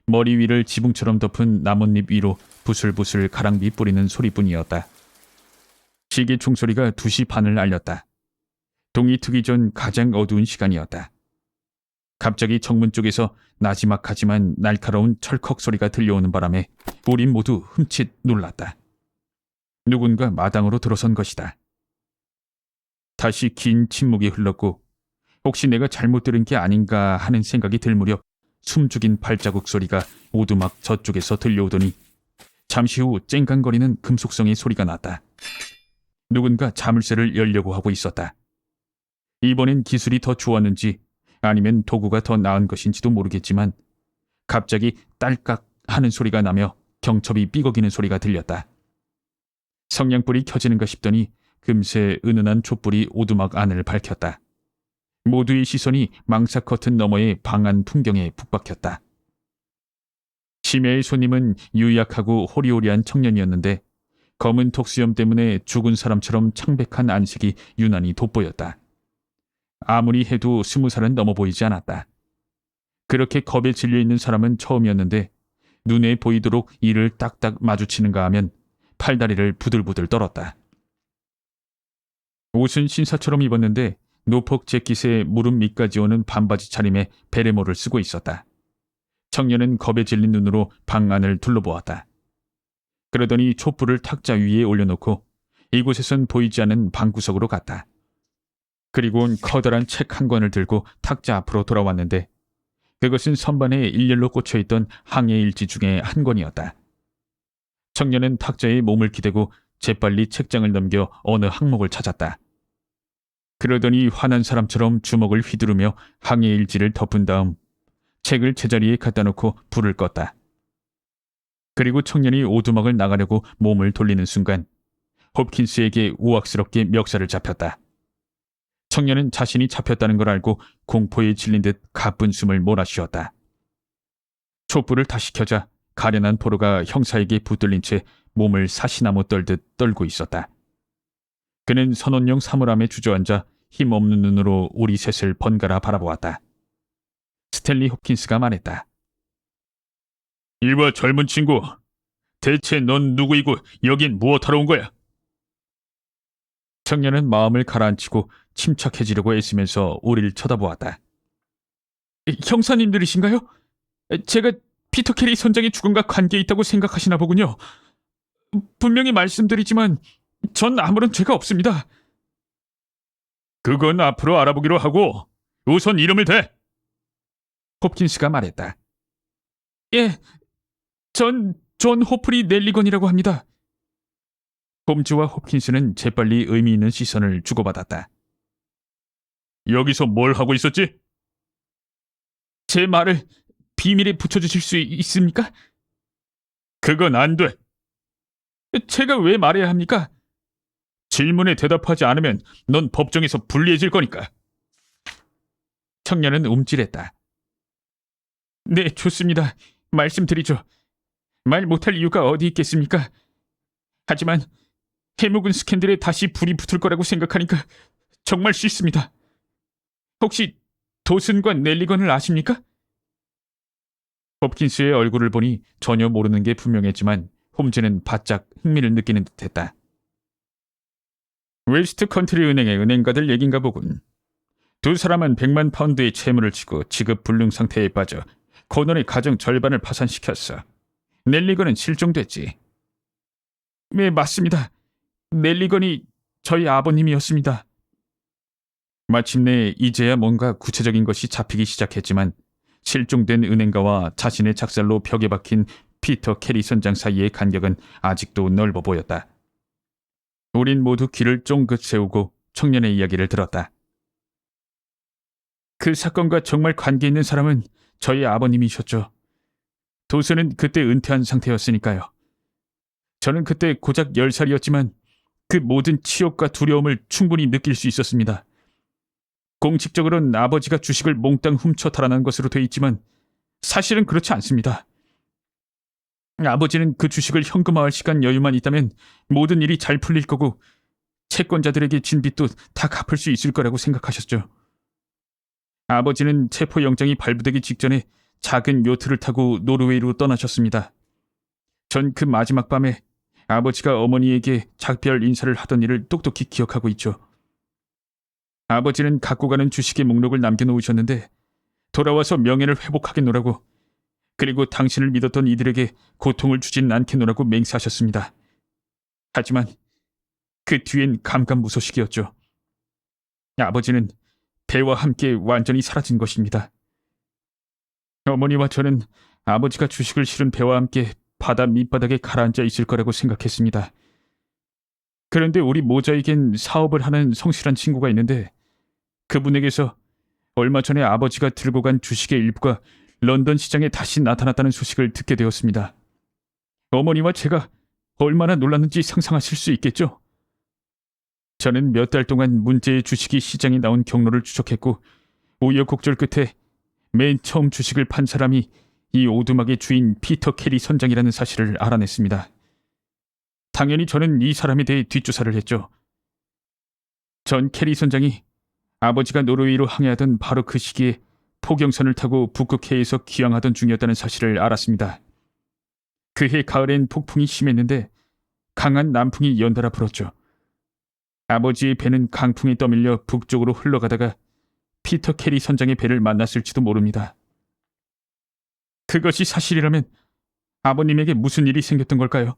머리 위를 지붕처럼 덮은 나뭇잎 위로 부슬부슬 가랑비 뿌리는 소리뿐이었다. 시계 종소리가 2시 반을 알렸다. 동이 트기 전 가장 어두운 시간이었다. 갑자기 정문 쪽에서 나지막하지만 날카로운 철컥 소리가 들려오는 바람에 우린 모두 흠칫 놀랐다. 누군가 마당으로 들어선 것이다. 다시 긴 침묵이 흘렀고 혹시 내가 잘못 들은 게 아닌가 하는 생각이 들 무렵 숨죽인 발자국 소리가 오두막 저쪽에서 들려오더니 잠시 후 쨍강거리는 금속성의 소리가 났다. 누군가 자물쇠를 열려고 하고 있었다. 이번엔 기술이 더 좋았는지 아니면 도구가 더 나은 것인지도 모르겠지만 갑자기 딸깍 하는 소리가 나며 경첩이 삐걱이는 소리가 들렸다. 성냥불이 켜지는가 싶더니 금세 은은한 촛불이 오두막 안을 밝혔다. 모두의 시선이 망사 커튼 너머의 방안 풍경에 북박혔다. 심야의 손님은 유약하고 호리호리한 청년이었는데 검은 턱수염 때문에 죽은 사람처럼 창백한 안색이 유난히 돋보였다. 아무리 해도 20살은 넘어 보이지 않았다. 그렇게 겁에 질려있는 사람은 처음이었는데 눈에 보이도록 이를 딱딱 마주치는가 하면 팔다리를 부들부들 떨었다. 옷은 신사처럼 입었는데 노폭 재킷에 무릎 밑까지 오는 반바지 차림에 베레모를 쓰고 있었다. 청년은 겁에 질린 눈으로 방 안을 둘러보았다. 그러더니 촛불을 탁자 위에 올려놓고 이곳에선 보이지 않는 방구석으로 갔다. 그리고는 커다란 책 한 권을 들고 탁자 앞으로 돌아왔는데 그것은 선반에 일렬로 꽂혀있던 항해 일지 중에 한 권이었다. 청년은 탁자에 몸을 기대고 재빨리 책장을 넘겨 어느 항목을 찾았다. 그러더니 화난 사람처럼 주먹을 휘두르며 항해 일지를 덮은 다음 책을 제자리에 갖다 놓고 불을 껐다. 그리고 청년이 오두막을 나가려고 몸을 돌리는 순간 홉킨스에게 우악스럽게 멱살을 잡혔다. 청년은 자신이 잡혔다는 걸 알고 공포에 질린 듯 가쁜 숨을 몰아쉬었다. 촛불을 다시 켜자 가련한 포로가 형사에게 붙들린 채 몸을 사시나무 떨듯 떨고 있었다. 그는 선원용 사물함에 주저앉아 힘없는 눈으로 우리 셋을 번갈아 바라보았다. 스탠리 홉킨스가 말했다. 이봐 젊은 친구, 대체 넌 누구이고 여긴 무엇하러 온 거야? 청년은 마음을 가라앉히고 침착해지려고 애쓰면서 우리를 쳐다보았다. 형사님들이신가요? 제가 피터 캐리 선장의 죽음과 관계 있다고 생각하시나 보군요. 분명히 말씀드리지만 전 아무런 죄가 없습니다. 그건 앞으로 알아보기로 하고 우선 이름을 대. 홉킨스가 말했다. 예, 전 존 호프리 넬리건이라고 합니다. 홈즈와 홉킨스는 재빨리 의미 있는 시선을 주고받았다. 여기서 뭘 하고 있었지? 제 말을 비밀에 붙여주실 수 있습니까? 그건 안 돼. 제가 왜 말해야 합니까? 질문에 대답하지 않으면 넌 법정에서 불리해질 거니까. 청년은 움찔했다. 네, 좋습니다. 말씀드리죠. 말 못할 이유가 어디 있겠습니까? 하지만 해묵은 스캔들에 다시 불이 붙을 거라고 생각하니까 정말 싫습니다. 혹시 도슨과 넬리건을 아십니까? 홉킨스의 얼굴을 보니 전혀 모르는 게 분명했지만 홈즈는 바짝 흥미를 느끼는 듯했다. 웨스트 컨트리 은행의 은행가들 얘긴가 보군. 두 사람은 100만 파운드의 채무를 지고 지급 불능 상태에 빠져 코넌의 가정 절반을 파산시켰어. 넬리건은 실종됐지. 네, 맞습니다. 넬리건이 저희 아버님이었습니다. 마침내 이제야 뭔가 구체적인 것이 잡히기 시작했지만 실종된 은행가와 자신의 작살로 벽에 박힌 피터 캐리 선장 사이의 간격은 아직도 넓어 보였다. 우린 모두 귀를 쫑긋 세우고 청년의 이야기를 들었다. 그 사건과 정말 관계 있는 사람은 저희 아버님이셨죠. 도슨은 그때 은퇴한 상태였으니까요. 저는 그때 고작 10살이었지만 그 모든 치욕과 두려움을 충분히 느낄 수 있었습니다. 공식적으로는 아버지가 주식을 몽땅 훔쳐 달아난 것으로 돼 있지만 사실은 그렇지 않습니다. 아버지는 그 주식을 현금화할 시간 여유만 있다면 모든 일이 잘 풀릴 거고 채권자들에게 진 빚도 다 갚을 수 있을 거라고 생각하셨죠. 아버지는 체포영장이 발부되기 직전에 작은 요트를 타고 노르웨이로 떠나셨습니다. 전 그 마지막 밤에 아버지가 어머니에게 작별 인사를 하던 일을 똑똑히 기억하고 있죠. 아버지는 갖고 가는 주식의 목록을 남겨놓으셨는데 돌아와서 명예를 회복하겠노라고, 그리고 당신을 믿었던 이들에게 고통을 주진 않겠노라고 맹세하셨습니다. 하지만 그 뒤엔 감감무소식이었죠. 아버지는 배와 함께 완전히 사라진 것입니다. 어머니와 저는 아버지가 주식을 실은 배와 함께 바다 밑바닥에 가라앉아 있을 거라고 생각했습니다. 그런데 우리 모자에겐 사업을 하는 성실한 친구가 있는데 그분에게서 얼마 전에 아버지가 들고 간 주식의 일부가 런던 시장에 다시 나타났다는 소식을 듣게 되었습니다. 어머니와 제가 얼마나 놀랐는지 상상하실 수 있겠죠? 저는 몇 달 동안 문제의 주식이 시장에 나온 경로를 추적했고 우여곡절 끝에 맨 처음 주식을 판 사람이 이 오두막의 주인 피터 캐리 선장이라는 사실을 알아냈습니다. 당연히 저는 이 사람에 대해 뒷조사를 했죠. 전 캐리 선장이 아버지가 노르웨이로 항해하던 바로 그 시기에 포경선을 타고 북극해에서 귀향하던 중이었다는 사실을 알았습니다. 그해 가을엔 폭풍이 심했는데 강한 남풍이 연달아 불었죠. 아버지의 배는 강풍에 떠밀려 북쪽으로 흘러가다가 피터 캐리 선장의 배를 만났을지도 모릅니다. 그것이 사실이라면 아버님에게 무슨 일이 생겼던 걸까요?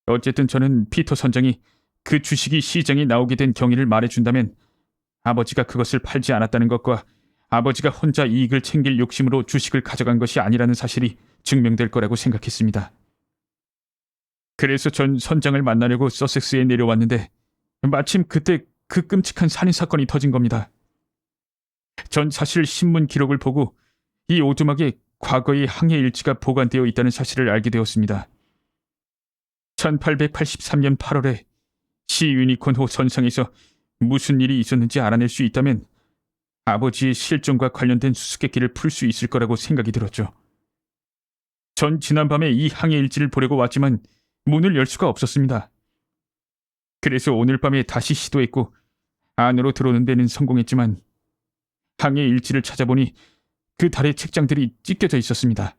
어쨌든 저는 피터 선장이 그 주식이 시장에 나오게 된 경위를 말해준다면 아버지가 그것을 팔지 않았다는 것과 아버지가 혼자 이익을 챙길 욕심으로 주식을 가져간 것이 아니라는 사실이 증명될 거라고 생각했습니다. 그래서 전 선장을 만나려고 서섹스에 내려왔는데 마침 그때 그 끔찍한 살인사건이 터진 겁니다. 전 사실 신문 기록을 보고 이 오두막에 과거의 항해 일지가 보관되어 있다는 사실을 알게 되었습니다. 1883년 8월에 시 유니콘호 선상에서 무슨 일이 있었는지 알아낼 수 있다면 아버지의 실종과 관련된 수수께끼를 풀 수 있을 거라고 생각이 들었죠. 전 지난밤에 이 항해 일지를 보려고 왔지만 문을 열 수가 없었습니다. 그래서 오늘 밤에 다시 시도했고 안으로 들어오는 데는 성공했지만 항해 일지를 찾아보니 그 달에 책장들이 찢겨져 있었습니다.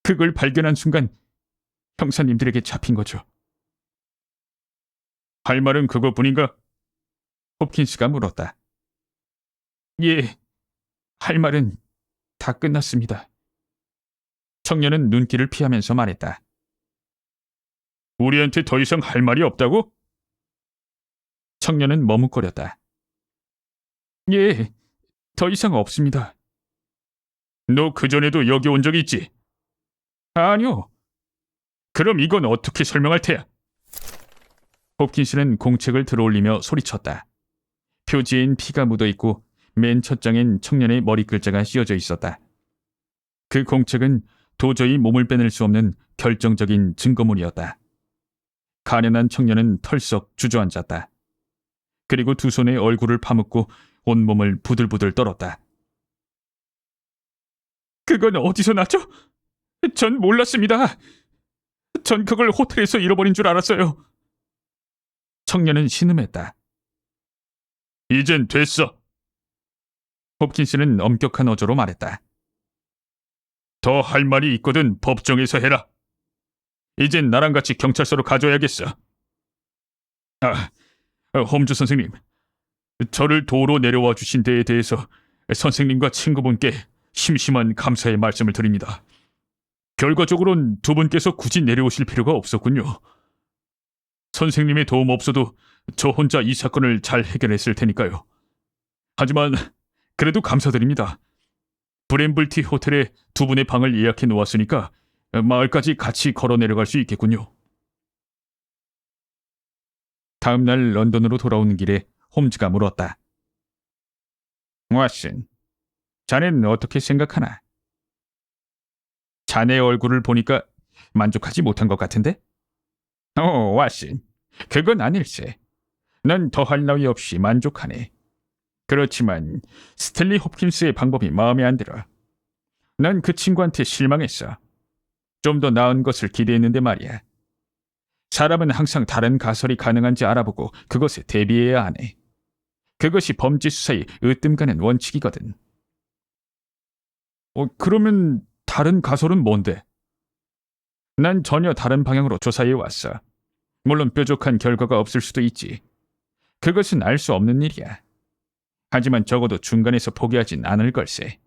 그걸 발견한 순간 형사님들에게 잡힌 거죠. 할 말은 그것뿐인가? 홉킨스가 물었다. 예, 할 말은 다 끝났습니다. 청년은 눈길을 피하면서 말했다. 우리한테 더 이상 할 말이 없다고? 청년은 머뭇거렸다. 예, 더 이상 없습니다. 너 그전에도 여기 온 적 있지? 아니요. 그럼 이건 어떻게 설명할 테야? 홉킨스는 공책을 들어올리며 소리쳤다. 표지엔 피가 묻어있고 맨 첫 장엔 청년의 머리 글자가 씌어져 있었다. 그 공책은 도저히 몸을 빼낼 수 없는 결정적인 증거물이었다. 가련한 청년은 털썩 주저앉았다. 그리고 두 손에 얼굴을 파묻고 온몸을 부들부들 떨었다. 그건 어디서 났죠? 전 몰랐습니다. 전 그걸 호텔에서 잃어버린 줄 알았어요. 청년은 신음했다. 이젠 됐어. 홉킨스는 엄격한 어조로 말했다. 더 할 말이 있거든 법정에서 해라. 이젠 나랑 같이 경찰서로 가줘야겠어. 홈즈 선생님. 저를 도로 내려와 주신 데에 대해서 선생님과 친구분께 심심한 감사의 말씀을 드립니다. 결과적으로는 두 분께서 굳이 내려오실 필요가 없었군요. 선생님의 도움 없어도 저 혼자 이 사건을 잘 해결했을 테니까요. 하지만 그래도 감사드립니다. 브렘블티 호텔에 두 분의 방을 예약해 놓았으니까 마을까지 같이 걸어 내려갈 수 있겠군요. 다음 날 런던으로 돌아오는 길에 홈즈가 물었다. 왓슨, 자넨 어떻게 생각하나? 자네 얼굴을 보니까 만족하지 못한 것 같은데? 왓슨, 그건 아닐세. 난 더할 나위 없이 만족하네. 그렇지만 스탠리 홉킨스의 방법이 마음에 안 들어. 난 그 친구한테 실망했어. 좀 더 나은 것을 기대했는데 말이야. 사람은 항상 다른 가설이 가능한지 알아보고 그것에 대비해야 하네. 그것이 범죄 수사의 으뜸가는 원칙이거든. 그러면 다른 가설은 뭔데? 난 전혀 다른 방향으로 조사해 왔어. 물론 뾰족한 결과가 없을 수도 있지. 그것은 알 수 없는 일이야. 하지만 적어도 중간에서 포기하진 않을 걸세.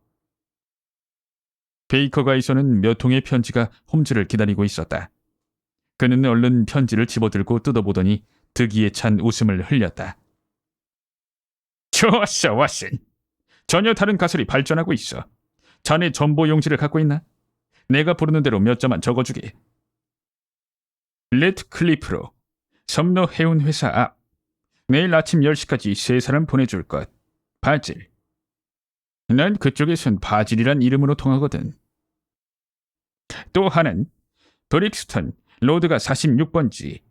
베이커가에서는 몇 통의 편지가 홈즈를 기다리고 있었다. 그는 얼른 편지를 집어들고 뜯어보더니 득이에 찬 웃음을 흘렸다. 좋았어, 왓슨. 전혀 다른 가설이 발전하고 있어. 자네 전보 용지를 갖고 있나? 내가 부르는 대로 몇 자만 적어주게. 레트 클리프로 섬로 해운 회사 앞. 내일 아침 10시까지 세 사람 보내줄 것. 바질. 난 그쪽에선 바질이란 이름으로 통하거든. 또 하나는 브릭스턴 로드가 46번지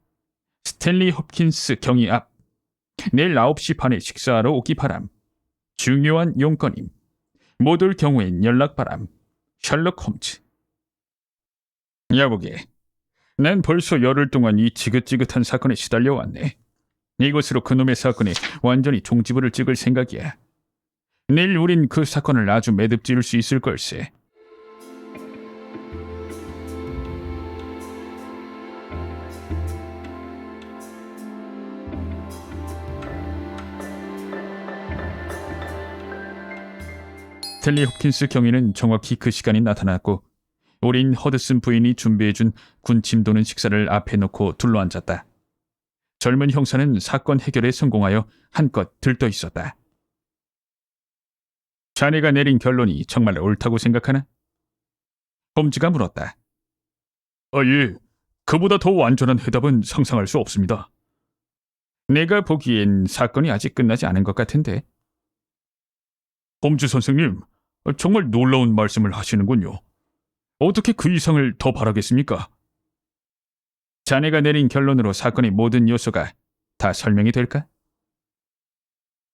스탠리 홉킨스 경위 앞. 내일 9시 반에 식사하러 오기 바람. 중요한 용건임. 못 올 경우엔 연락 바람. 셜록 홈즈. 여보게, 난 벌써 열흘 동안 이 지긋지긋한 사건에 시달려왔네. 이것으로 그놈의 사건에 완전히 종지부를 찍을 생각이야. 내일 우린 그 사건을 아주 매듭 지을 수 있을 걸세. 스탠리 홉킨스 경위는 정확히 그 시간이 나타났고 우린 허드슨 부인이 준비해준 군침 도는 식사를 앞에 놓고 둘러앉았다. 젊은 형사는 사건 해결에 성공하여 한껏 들떠 있었다. 자네가 내린 결론이 정말 옳다고 생각하나? 홈즈가 물었다. 예. 그보다 더 완전한 해답은 상상할 수 없습니다. 내가 보기엔 사건이 아직 끝나지 않은 것 같은데. 홈즈 선생님, 정말 놀라운 말씀을 하시는군요. 어떻게 그 이상을 더 바라겠습니까? 자네가 내린 결론으로 사건의 모든 요소가 다 설명이 될까?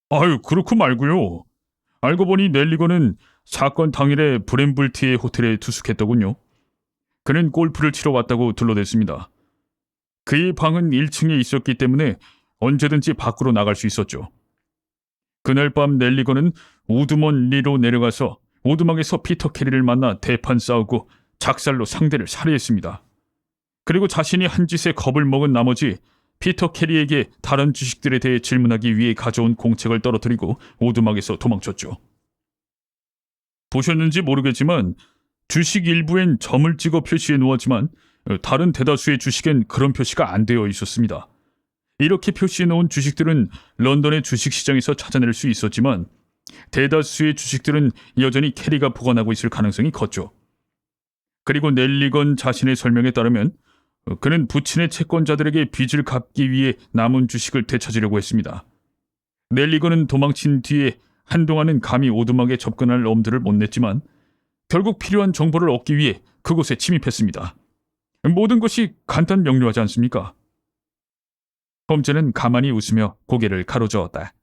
아유, 그렇고 말고요. 알고 보니 넬리건은 사건 당일에 브렘블티의 호텔에 투숙했더군요. 그는 골프를 치러 왔다고 둘러댔습니다. 그의 방은 1층에 있었기 때문에 언제든지 밖으로 나갈 수 있었죠. 그날 밤 넬리건은 우드먼리로 내려가서 오두막에서 피터 캐리를 만나 대판 싸우고 작살로 상대를 살해했습니다. 그리고 자신이 한 짓에 겁을 먹은 나머지 피터 캐리에게 다른 주식들에 대해 질문하기 위해 가져온 공책을 떨어뜨리고 오두막에서 도망쳤죠. 보셨는지 모르겠지만 주식 일부엔 점을 찍어 표시해 놓았지만 다른 대다수의 주식엔 그런 표시가 안 되어 있었습니다. 이렇게 표시해 놓은 주식들은 런던의 주식시장에서 찾아낼 수 있었지만 대다수의 주식들은 여전히 캐리가 보관하고 있을 가능성이 컸죠. 그리고 넬리건 자신의 설명에 따르면 그는 부친의 채권자들에게 빚을 갚기 위해 남은 주식을 되찾으려고 했습니다. 넬리건은 도망친 뒤에 한동안은 감히 오두막에 접근할 엄두를 못 냈지만 결국 필요한 정보를 얻기 위해 그곳에 침입했습니다. 모든 것이 간단 명료하지 않습니까? 홈즈는 가만히 웃으며 고개를 가로저었다.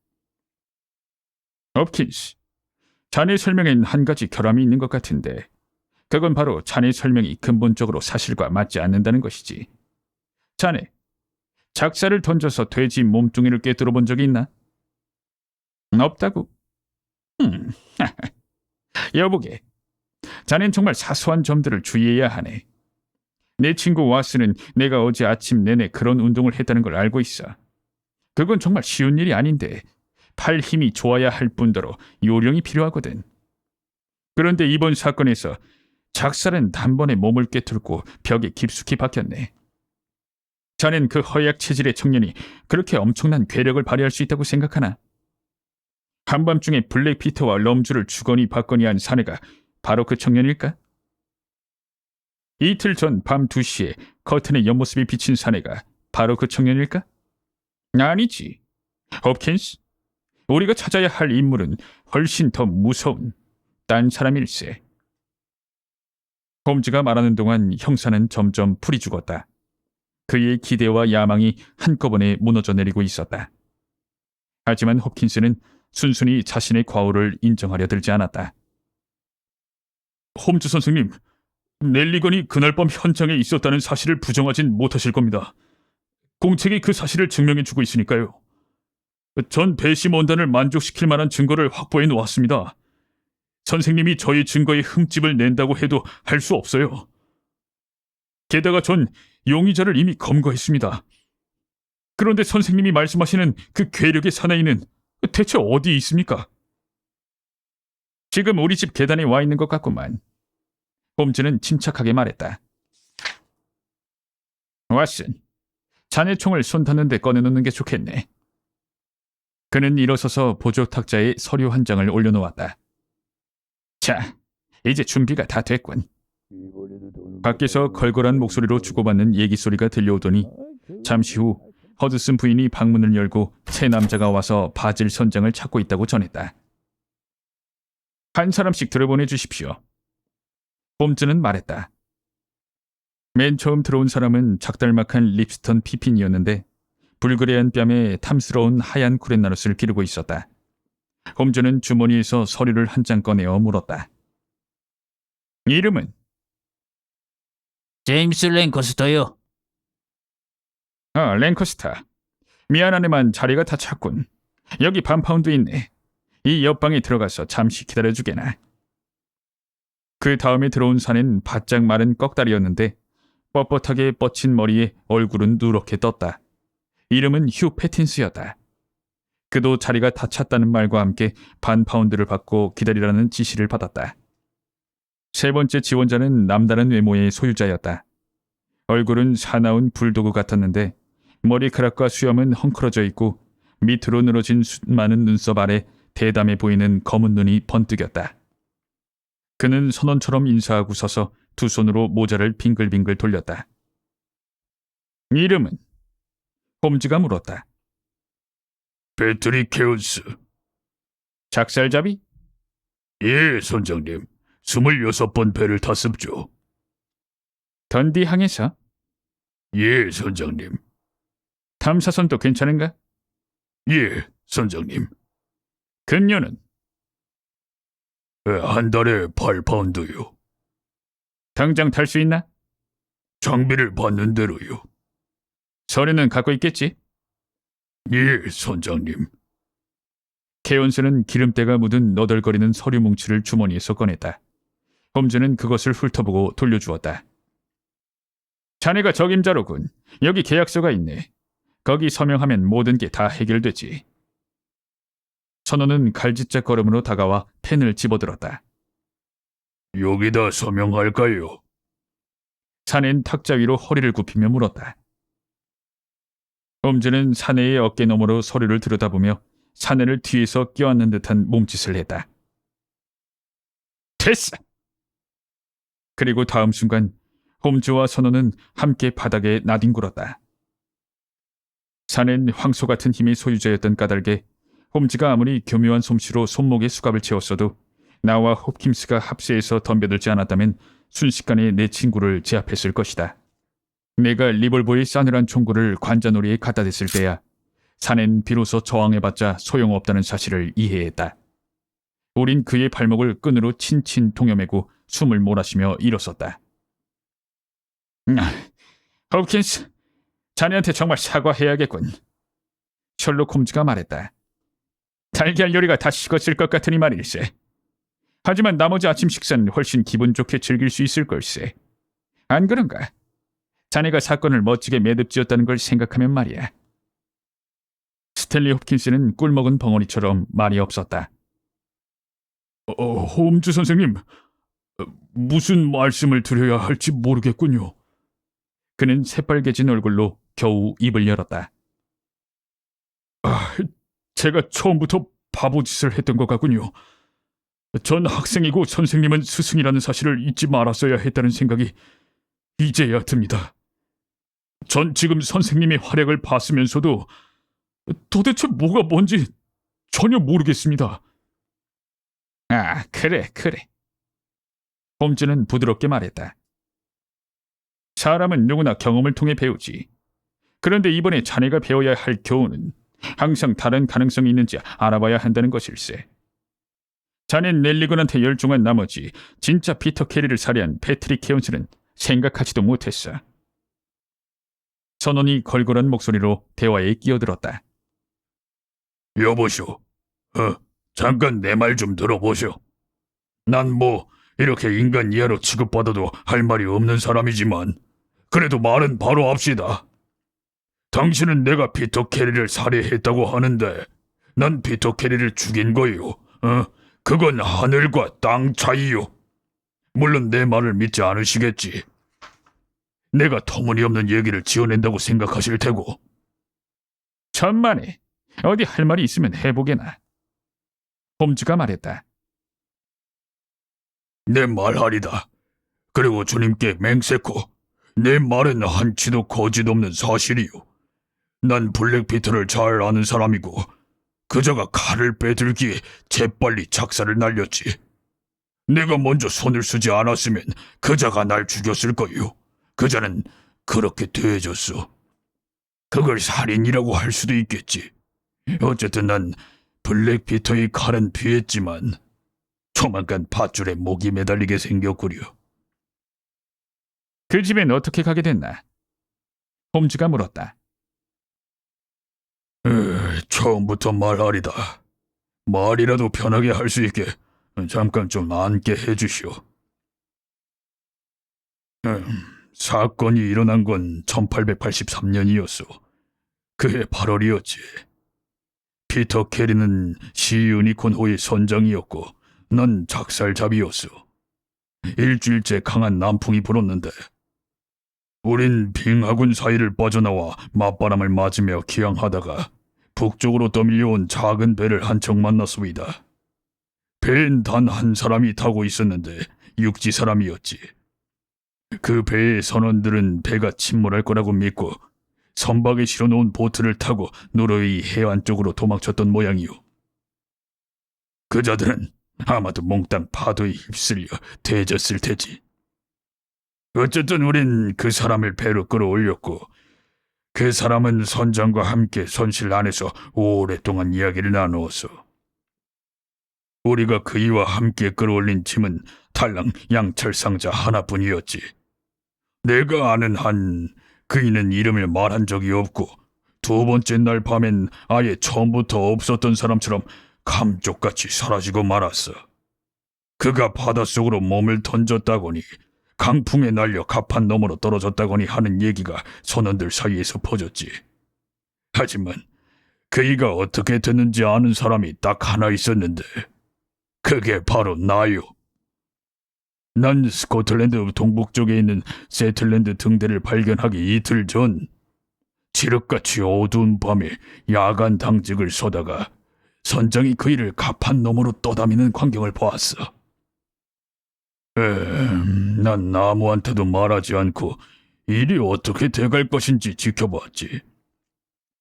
홉킨스, 자네 설명엔 한 가지 결함이 있는 것 같은데 그건 바로 자네 설명이 근본적으로 사실과 맞지 않는다는 것이지. 자네, 작사를 던져서 돼지 몸뚱이를 꿰뚫어 본 적이 있나? 없다고? 여보게, 자넨 정말 사소한 점들을 주의해야 하네. 내 친구 와스는 내가 어제 아침 내내 그런 운동을 했다는 걸 알고 있어. 그건 정말 쉬운 일이 아닌데 팔 힘이 좋아야 할 뿐더러 요령이 필요하거든. 그런데 이번 사건에서 작살은 단번에 몸을 꿰뚫고 벽에 깊숙이 박혔네. 자넨 그 허약 체질의 청년이 그렇게 엄청난 괴력을 발휘할 수 있다고 생각하나? 한밤중에 블랙피터와 럼주를 주거니 받거니 한 사내가 바로 그 청년일까? 이틀 전 밤 2시에 커튼에 옆모습이 비친 사내가 바로 그 청년일까? 아니지. 홉킨스, 우리가 찾아야 할 인물은 훨씬 더 무서운 딴 사람일세. 홈즈가 말하는 동안 형사는 점점 풀이 죽었다. 그의 기대와 야망이 한꺼번에 무너져 내리고 있었다. 하지만 홉킨스는 순순히 자신의 과오를 인정하려 들지 않았다. 홈즈 선생님, 넬리건이 그날 밤 현장에 있었다는 사실을 부정하진 못하실 겁니다. 공책이 그 사실을 증명해주고 있으니까요. 전 배심 원단을 만족시킬 만한 증거를 확보해 놓았습니다. 선생님이 저희 증거에 흠집을 낸다고 해도 할 수 없어요. 게다가 전 용의자를 이미 검거했습니다. 그런데 선생님이 말씀하시는 그 괴력의 사나이는 대체 어디 있습니까? 지금 우리 집 계단에 와 있는 것 같구만. 홈즈는 침착하게 말했다. 왓슨, 자네 총을 손 닿는데 꺼내놓는 게 좋겠네. 그는 일어서서 보조 탁자에 서류 한 장을 올려놓았다. 자, 이제 준비가 다 됐군. 밖에서 걸걸한 목소리로 주고받는 얘기 소리가 들려오더니 잠시 후 허드슨 부인이 방문을 열고 세 남자가 와서 바질 선장을 찾고 있다고 전했다. 한 사람씩 들어보내 주십시오. 홈즈는 말했다. 맨 처음 들어온 사람은 작달막한 립스턴 피핀이었는데 불그레한 뺨에 탐스러운 하얀 쿠렛나룻을 기르고 있었다. 홈즈는 주머니에서 서류를 한 장 꺼내어 물었다. 이름은? 제임스 랭커스터요. 랭커스터. 미안하네만 자리가 다 찼군. 여기 반파운드 있네. 이 옆방에 들어가서 잠시 기다려주게나. 그 다음에 들어온 사내는 바짝 마른 꺽다리였는데 뻣뻣하게 뻗친 머리에 얼굴은 누렇게 떴다. 이름은 휴 패틴스였다. 그도 자리가 다 찼다는 말과 함께 반파운드를 받고 기다리라는 지시를 받았다. 세 번째 지원자는 남다른 외모의 소유자였다. 얼굴은 사나운 불도그 같았는데 머리카락과 수염은 헝클어져 있고 밑으로 늘어진 많은 눈썹 아래 대담해 보이는 검은 눈이 번뜩였다. 그는 선원처럼 인사하고 서서 두 손으로 모자를 빙글빙글 돌렸다. 이름은? 홈즈가 물었다. 패트릭 케온스. 작살잡이? 예, 선장님. 26번 배를 탔습죠. 던디 항해사? 예, 선장님. 탐사선도 괜찮은가? 예, 선장님. 근료는? 한 달에 8파운드요. 당장 탈 수 있나? 장비를 받는 대로요. 서류는 갖고 있겠지? 예, 선장님. 케온스는 기름때가 묻은 너덜거리는 서류 뭉치를 주머니에서 꺼냈다. 홈즈는 그것을 훑어보고 돌려주었다. 자네가 적임자로군. 여기 계약서가 있네. 거기 서명하면 모든 게 다 해결되지. 선원은 갈짓자 걸음으로 다가와 펜을 집어들었다. 여기다 서명할까요? 사내는 탁자 위로 허리를 굽히며 물었다. 홈즈는 사내의 어깨 너머로 서류를 들여다보며 사내를 뒤에서 껴안는 듯한 몸짓을 했다. 됐어! 그리고 다음 순간 홈즈와 선호는 함께 바닥에 나뒹굴었다. 사내는 황소 같은 힘의 소유자였던 까닭에 홈즈가 아무리 교묘한 솜씨로 손목에 수갑을 채웠어도 나와 홉킴스가 합세해서 덤벼들지 않았다면 순식간에 내 친구를 제압했을 것이다. 내가 리볼버의 싸늘한 총구를 관자놀이에 갖다 댔을 때야 사내는 비로소 저항해봤자 소용없다는 사실을 이해했다. 우린 그의 발목을 끈으로 친친 동여매고 숨을 몰아쉬며 일어섰다. 홉킨스, 자네한테 정말 사과해야겠군. 셜록 홈즈가 말했다. 달걀 요리가 다 식었을 것 같으니 말일세. 하지만 나머지 아침 식사는 훨씬 기분 좋게 즐길 수 있을 걸세. 안 그런가? 자네가 사건을 멋지게 매듭지었다는 걸 생각하면 말이야. 스탠리 홉킨스는 꿀먹은 벙어리처럼 말이 없었다. 홈즈 선생님, 무슨 말씀을 드려야 할지 모르겠군요. 그는 새빨개진 얼굴로 겨우 입을 열었다. 제가 처음부터 바보짓을 했던 것 같군요. 전 학생이고 선생님은 스승이라는 사실을 잊지 말았어야 했다는 생각이 이제야 듭니다. 전 지금 선생님의 활약을 봤으면서도 도대체 뭐가 뭔지 전혀 모르겠습니다. 아, 그래. 홈즈는 부드럽게 말했다. 사람은 누구나 경험을 통해 배우지. 그런데 이번에 자네가 배워야 할 교훈은 항상 다른 가능성이 있는지 알아봐야 한다는 것일세. 자넨 넬리건한테 열중한 나머지 진짜 피터 캐리를 살해한 패트릭 케온스는 생각하지도 못했어. 선원이 걸걸한 목소리로 대화에 끼어들었다. 여보쇼, 잠깐 내 말 좀 들어보쇼. 난 뭐 이렇게 인간 이하로 취급받아도 할 말이 없는 사람이지만 그래도 말은 바로 합시다. 당신은 내가 피터 캐리를 살해했다고 하는데 난 피터 캐리를 죽인 거요. 그건 하늘과 땅 차이요. 물론 내 말을 믿지 않으시겠지. 내가 터무니없는 얘기를 지어낸다고 생각하실 테고. 천만에 어디 할 말이 있으면 해보게나. 홈즈가 말했다. 내 말하리다. 그리고 주님께 맹세코 내 말은 한치도 거짓 없는 사실이요. 난 블랙피터를 잘 아는 사람이고 그자가 칼을 빼들기에 재빨리 작사를 날렸지. 내가 먼저 손을 쓰지 않았으면 그자가 날 죽였을 거요. 그자는 그렇게 돼졌어. 그걸 살인이라고 할 수도 있겠지. 어쨌든 난 블랙피터의 칼은 피했지만 조만간 밧줄에 목이 매달리게 생겼구려. 그 집엔 어떻게 가게 됐나? 홈즈가 물었다. 처음부터 말하리다. 말이라도 편하게 할 수 있게 잠깐 좀 앉게 해주시오. 사건이 일어난 건 1883년이었어. 그해 8월이었지. 피터 캐리는 시유니콘호의 선장이었고 난 작살잡이였어. 일주일째 강한 남풍이 불었는데 우린 빙하군 사이를 빠져나와 맞바람을 맞으며 기항하다가 북쪽으로 떠밀려온 작은 배를 한 척 만났소이다. 배엔 단 한 사람이 타고 있었는데 육지 사람이었지. 그 배의 선원들은 배가 침몰할 거라고 믿고 선박에 실어놓은 보트를 타고 노르웨이 해안 쪽으로 도망쳤던 모양이요. 그자들은 아마도 몽땅 파도에 휩쓸려 대졌을 테지. 어쨌든 우린 그 사람을 배로 끌어올렸고 그 사람은 선장과 함께 선실 안에서 오랫동안 이야기를 나누었어. 우리가 그이와 함께 끌어올린 짐은 달랑 양철상자 하나뿐이었지. 내가 아는 한 그이는 이름을 말한 적이 없고 두 번째 날 밤엔 아예 처음부터 없었던 사람처럼 감쪽같이 사라지고 말았어. 그가 바닷속으로 몸을 던졌다거니 강풍에 날려 갑판 너머로 떨어졌다거니 하는 얘기가 선원들 사이에서 퍼졌지. 하지만 그이가 어떻게 됐는지 아는 사람이 딱 하나 있었는데 그게 바로 나요. 난 스코틀랜드 동북쪽에 있는 세틀랜드 등대를 발견하기 이틀 전 칠흑같이 어두운 밤에 야간 당직을 서다가 선장이 그 일을 가판 너머로 떠다니는 광경을 보았어. 난 아무한테도 말하지 않고 일이 어떻게 돼갈 것인지 지켜보았지.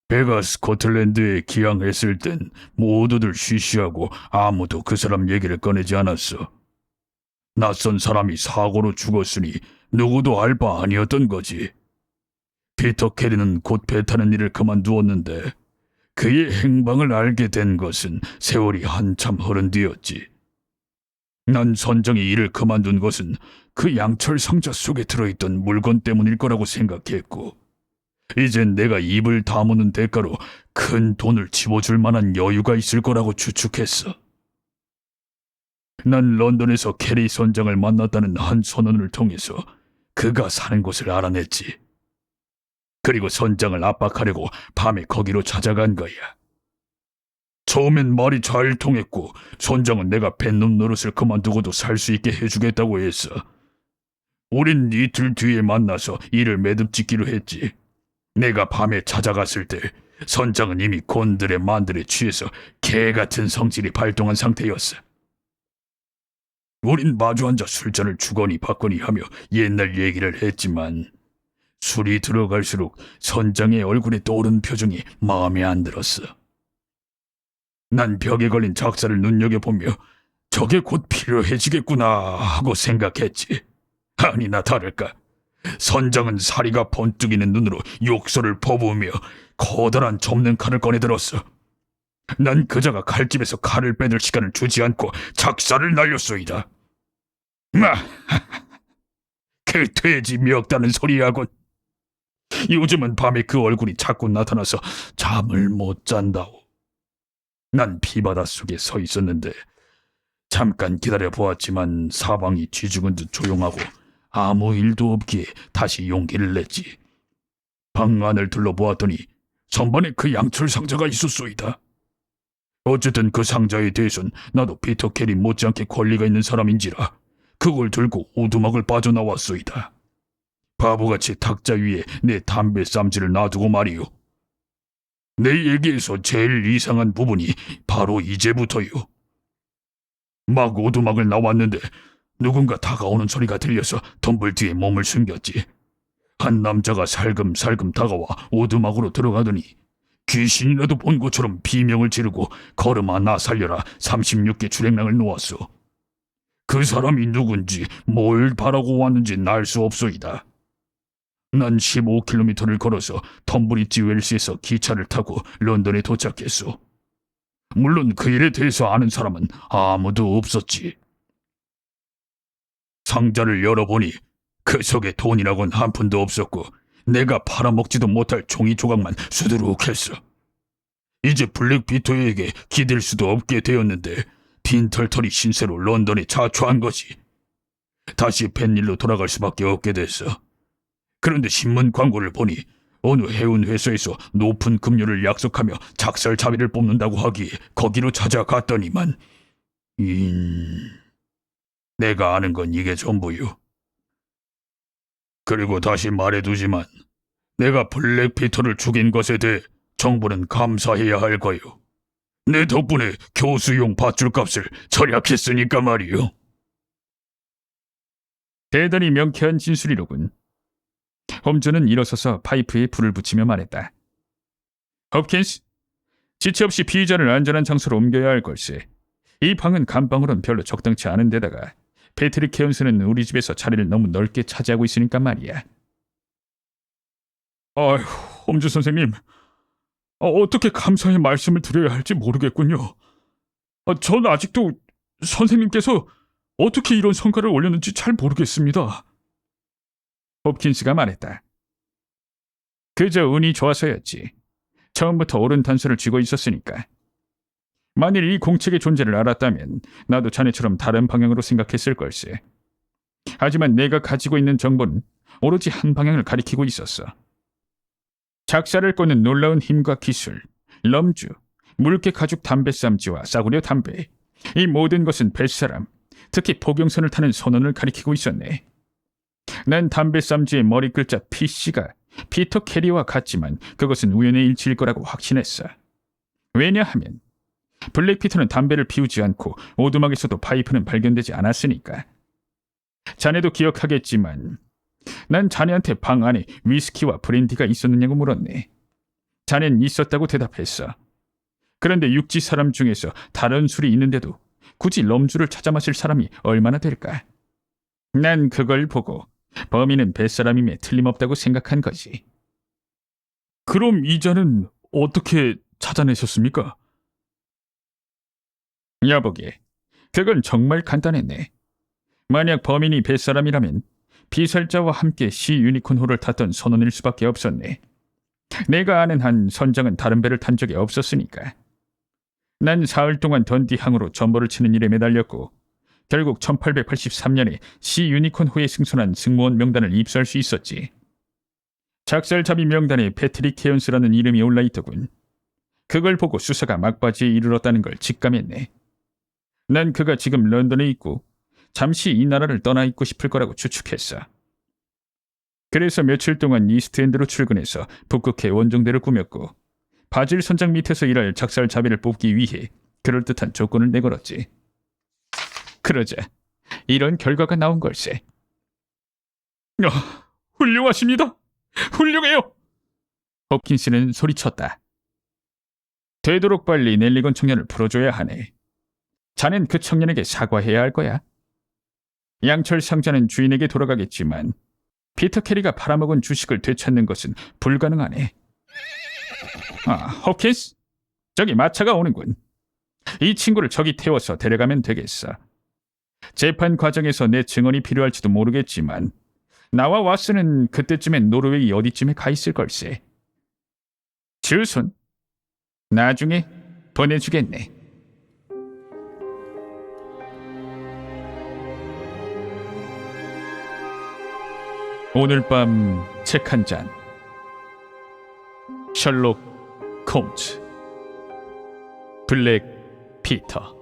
배가 스코틀랜드에 기항했을 땐 모두들 쉬쉬하고 아무도 그 사람 얘기를 꺼내지 않았어. 낯선 사람이 사고로 죽었으니 누구도 알 바 아니었던 거지. 피터 캐리는 곧 배 타는 일을 그만두었는데 그의 행방을 알게 된 것은 세월이 한참 흐른 뒤였지. 난 선장이 일을 그만둔 것은 그 양철 상자 속에 들어있던 물건 때문일 거라고 생각했고, 이젠 내가 입을 다무는 대가로 큰 돈을 집어줄 만한 여유가 있을 거라고 추측했어. 난 런던에서 캐리 선장을 만났다는 한 선언을 통해서 그가 사는 곳을 알아냈지. 그리고 선장을 압박하려고 밤에 거기로 찾아간 거야. 처음엔 말이 잘 통했고 선장은 내가 뱃놈 노릇을 그만두고도 살 수 있게 해주겠다고 했어. 우린 이틀 뒤에 만나서 일을 매듭짓기로 했지. 내가 밤에 찾아갔을 때 선장은 이미 곤드레 만드레 취해서 개 같은 성질이 발동한 상태였어. 우린 마주 앉아 술잔을 주거니 받거니 하며 옛날 얘기를 했지만 술이 들어갈수록 선장의 얼굴에 떠오른 표정이 마음에 안 들었어. 난 벽에 걸린 작사를 눈여겨보며 저게 곧 필요해지겠구나 하고 생각했지. 아니나 다를까. 선장은 사리가 번뜩이는 눈으로 욕설을 퍼부으며 커다란 접는 칼을 꺼내들었어. 난 그자가 칼집에서 칼을 빼들 시간을 주지 않고 작사를 날렸소이다. 그 돼지 미역다는 소리하곤. 요즘은 밤에 그 얼굴이 자꾸 나타나서 잠을 못 잔다오. 난 피바다 속에 서 있었는데 잠깐 기다려 보았지만 사방이 쥐죽은 듯 조용하고 아무 일도 없기에 다시 용기를 냈지. 방 안을 둘러보았더니 선반에 그 양철 상자가 있었소이다. 어쨌든 그 상자에 대해선 나도 피터 캐리 못지않게 권리가 있는 사람인지라 그걸 들고 오두막을 빠져나왔소이다. 바보같이 탁자 위에 내 담배 쌈지를 놔두고 말이오. 내 얘기에서 제일 이상한 부분이 바로 이제부터요. 막 오두막을 나왔는데 누군가 다가오는 소리가 들려서 덤불 뒤에 몸을 숨겼지. 한 남자가 살금살금 다가와 오두막으로 들어가더니 귀신이라도 본 것처럼 비명을 지르고 걸음아 나 살려라 36개 주랭랑을 놓았어. 그 사람이 누군지 뭘 바라고 왔는지 알 수 없소이다. 난 15km를 걸어서 텀브리지 웰스에서 기차를 타고 런던에 도착했소. 물론 그 일에 대해서 아는 사람은 아무도 없었지. 상자를 열어보니 그 속에 돈이라곤 한 푼도 없었고 내가 팔아먹지도 못할 종이 조각만 수두룩했어. 이제 블랙피터에게 기댈 수도 없게 되었는데 빈털털이 신세로 런던에 자초한 거지. 다시 펜일로 돌아갈 수밖에 없게 됐어. 그런데 신문 광고를 보니 어느 해운 회사에서 높은 급료를 약속하며 작살 자비를 뽑는다고 하기에 거기로 찾아갔더니만 내가 아는 건 이게 전부요. 그리고 다시 말해두지만 내가 블랙피터를 죽인 것에 대해 정부는 감사해야 할 거요. 내 덕분에 교수용 밧줄값을 절약했으니까 말이요. 대단히 명쾌한 진술이로군. 홈즈는 일어서서 파이프에 불을 붙이며 말했다. 홉킨스, 지체 없이 피의자를 안전한 장소로 옮겨야 할 걸세. 이 방은 감방으론 별로 적당치 않은 데다가 패트릭 케언스는 우리 집에서 자리를 너무 넓게 차지하고 있으니까 말이야. 아휴, 홈즈 선생님. 어떻게 감사의 말씀을 드려야 할지 모르겠군요. 전 아직도 선생님께서 어떻게 이런 성과를 올렸는지 잘 모르겠습니다. 홉킨스가 말했다. 그저 운이 좋아서였지. 처음부터 옳은 단서를 쥐고 있었으니까. 만일 이 공책의 존재를 알았다면 나도 자네처럼 다른 방향으로 생각했을 걸세. 하지만 내가 가지고 있는 정보는 오로지 한 방향을 가리키고 있었어. 작사를 꽂는 놀라운 힘과 기술, 럼주, 물개 가죽 담배 쌈지와 싸구려 담배, 이 모든 것은 뱃사람, 특히 포경선을 타는 선원을 가리키고 있었네. 난 담배쌈쥐의 머리 글자 PC가 피터 캐리와 같지만 그것은 우연의 일치일 거라고 확신했어. 왜냐하면 블랙피터는 담배를 피우지 않고 오두막에서도 파이프는 발견되지 않았으니까. 자네도 기억하겠지만 난 자네한테 방 안에 위스키와 브랜디가 있었느냐고 물었네. 자넨 있었다고 대답했어. 그런데 육지 사람 중에서 다른 술이 있는데도 굳이 럼주를 찾아 마실 사람이 얼마나 될까? 난 그걸 보고 범인은 뱃사람임에 틀림없다고 생각한 거지. 그럼 이 잔은 어떻게 찾아내셨습니까? 여보게, 그건 정말 간단했네. 만약 범인이 뱃사람이라면 피살자와 함께 시 유니콘호를 탔던 선원일 수밖에 없었네. 내가 아는 한 선장은 다른 배를 탄 적이 없었으니까. 난 사흘 동안 던디항으로 전보를 치는 일에 매달렸고 결국 1883년에 시 유니콘호에 승선한 승무원 명단을 입수할 수 있었지. 작살잡이 명단에 패트릭 케언스라는 이름이 올라있더군. 그걸 보고 수사가 막바지에 이르렀다는 걸 직감했네. 난 그가 지금 런던에 있고 잠시 이 나라를 떠나 있고 싶을 거라고 추측했어. 그래서 며칠 동안 이스트엔드로 출근해서 북극해 원정대를 꾸몄고 바질 선장 밑에서 일할 작살잡이를 뽑기 위해 그럴듯한 조건을 내걸었지. 그러자 이런 결과가 나온 걸세. 훌륭하십니다. 훌륭해요. 홉킨스는 소리쳤다. 되도록 빨리 넬리건 청년을 풀어줘야 하네. 자넨 그 청년에게 사과해야 할 거야. 양철 상자는 주인에게 돌아가겠지만 피터 캐리가 팔아먹은 주식을 되찾는 것은 불가능하네. 홉킨스? 저기 마차가 오는군. 이 친구를 저기 태워서 데려가면 되겠어. 재판 과정에서 내 증언이 필요할지도 모르겠지만 나와 왓슨은 그때쯤엔 노르웨이 어디쯤에 가 있을 걸세. 주손? 나중에 보내주겠네. 오늘 밤 책 한 잔. 셜록 홈즈. 블랙 피터.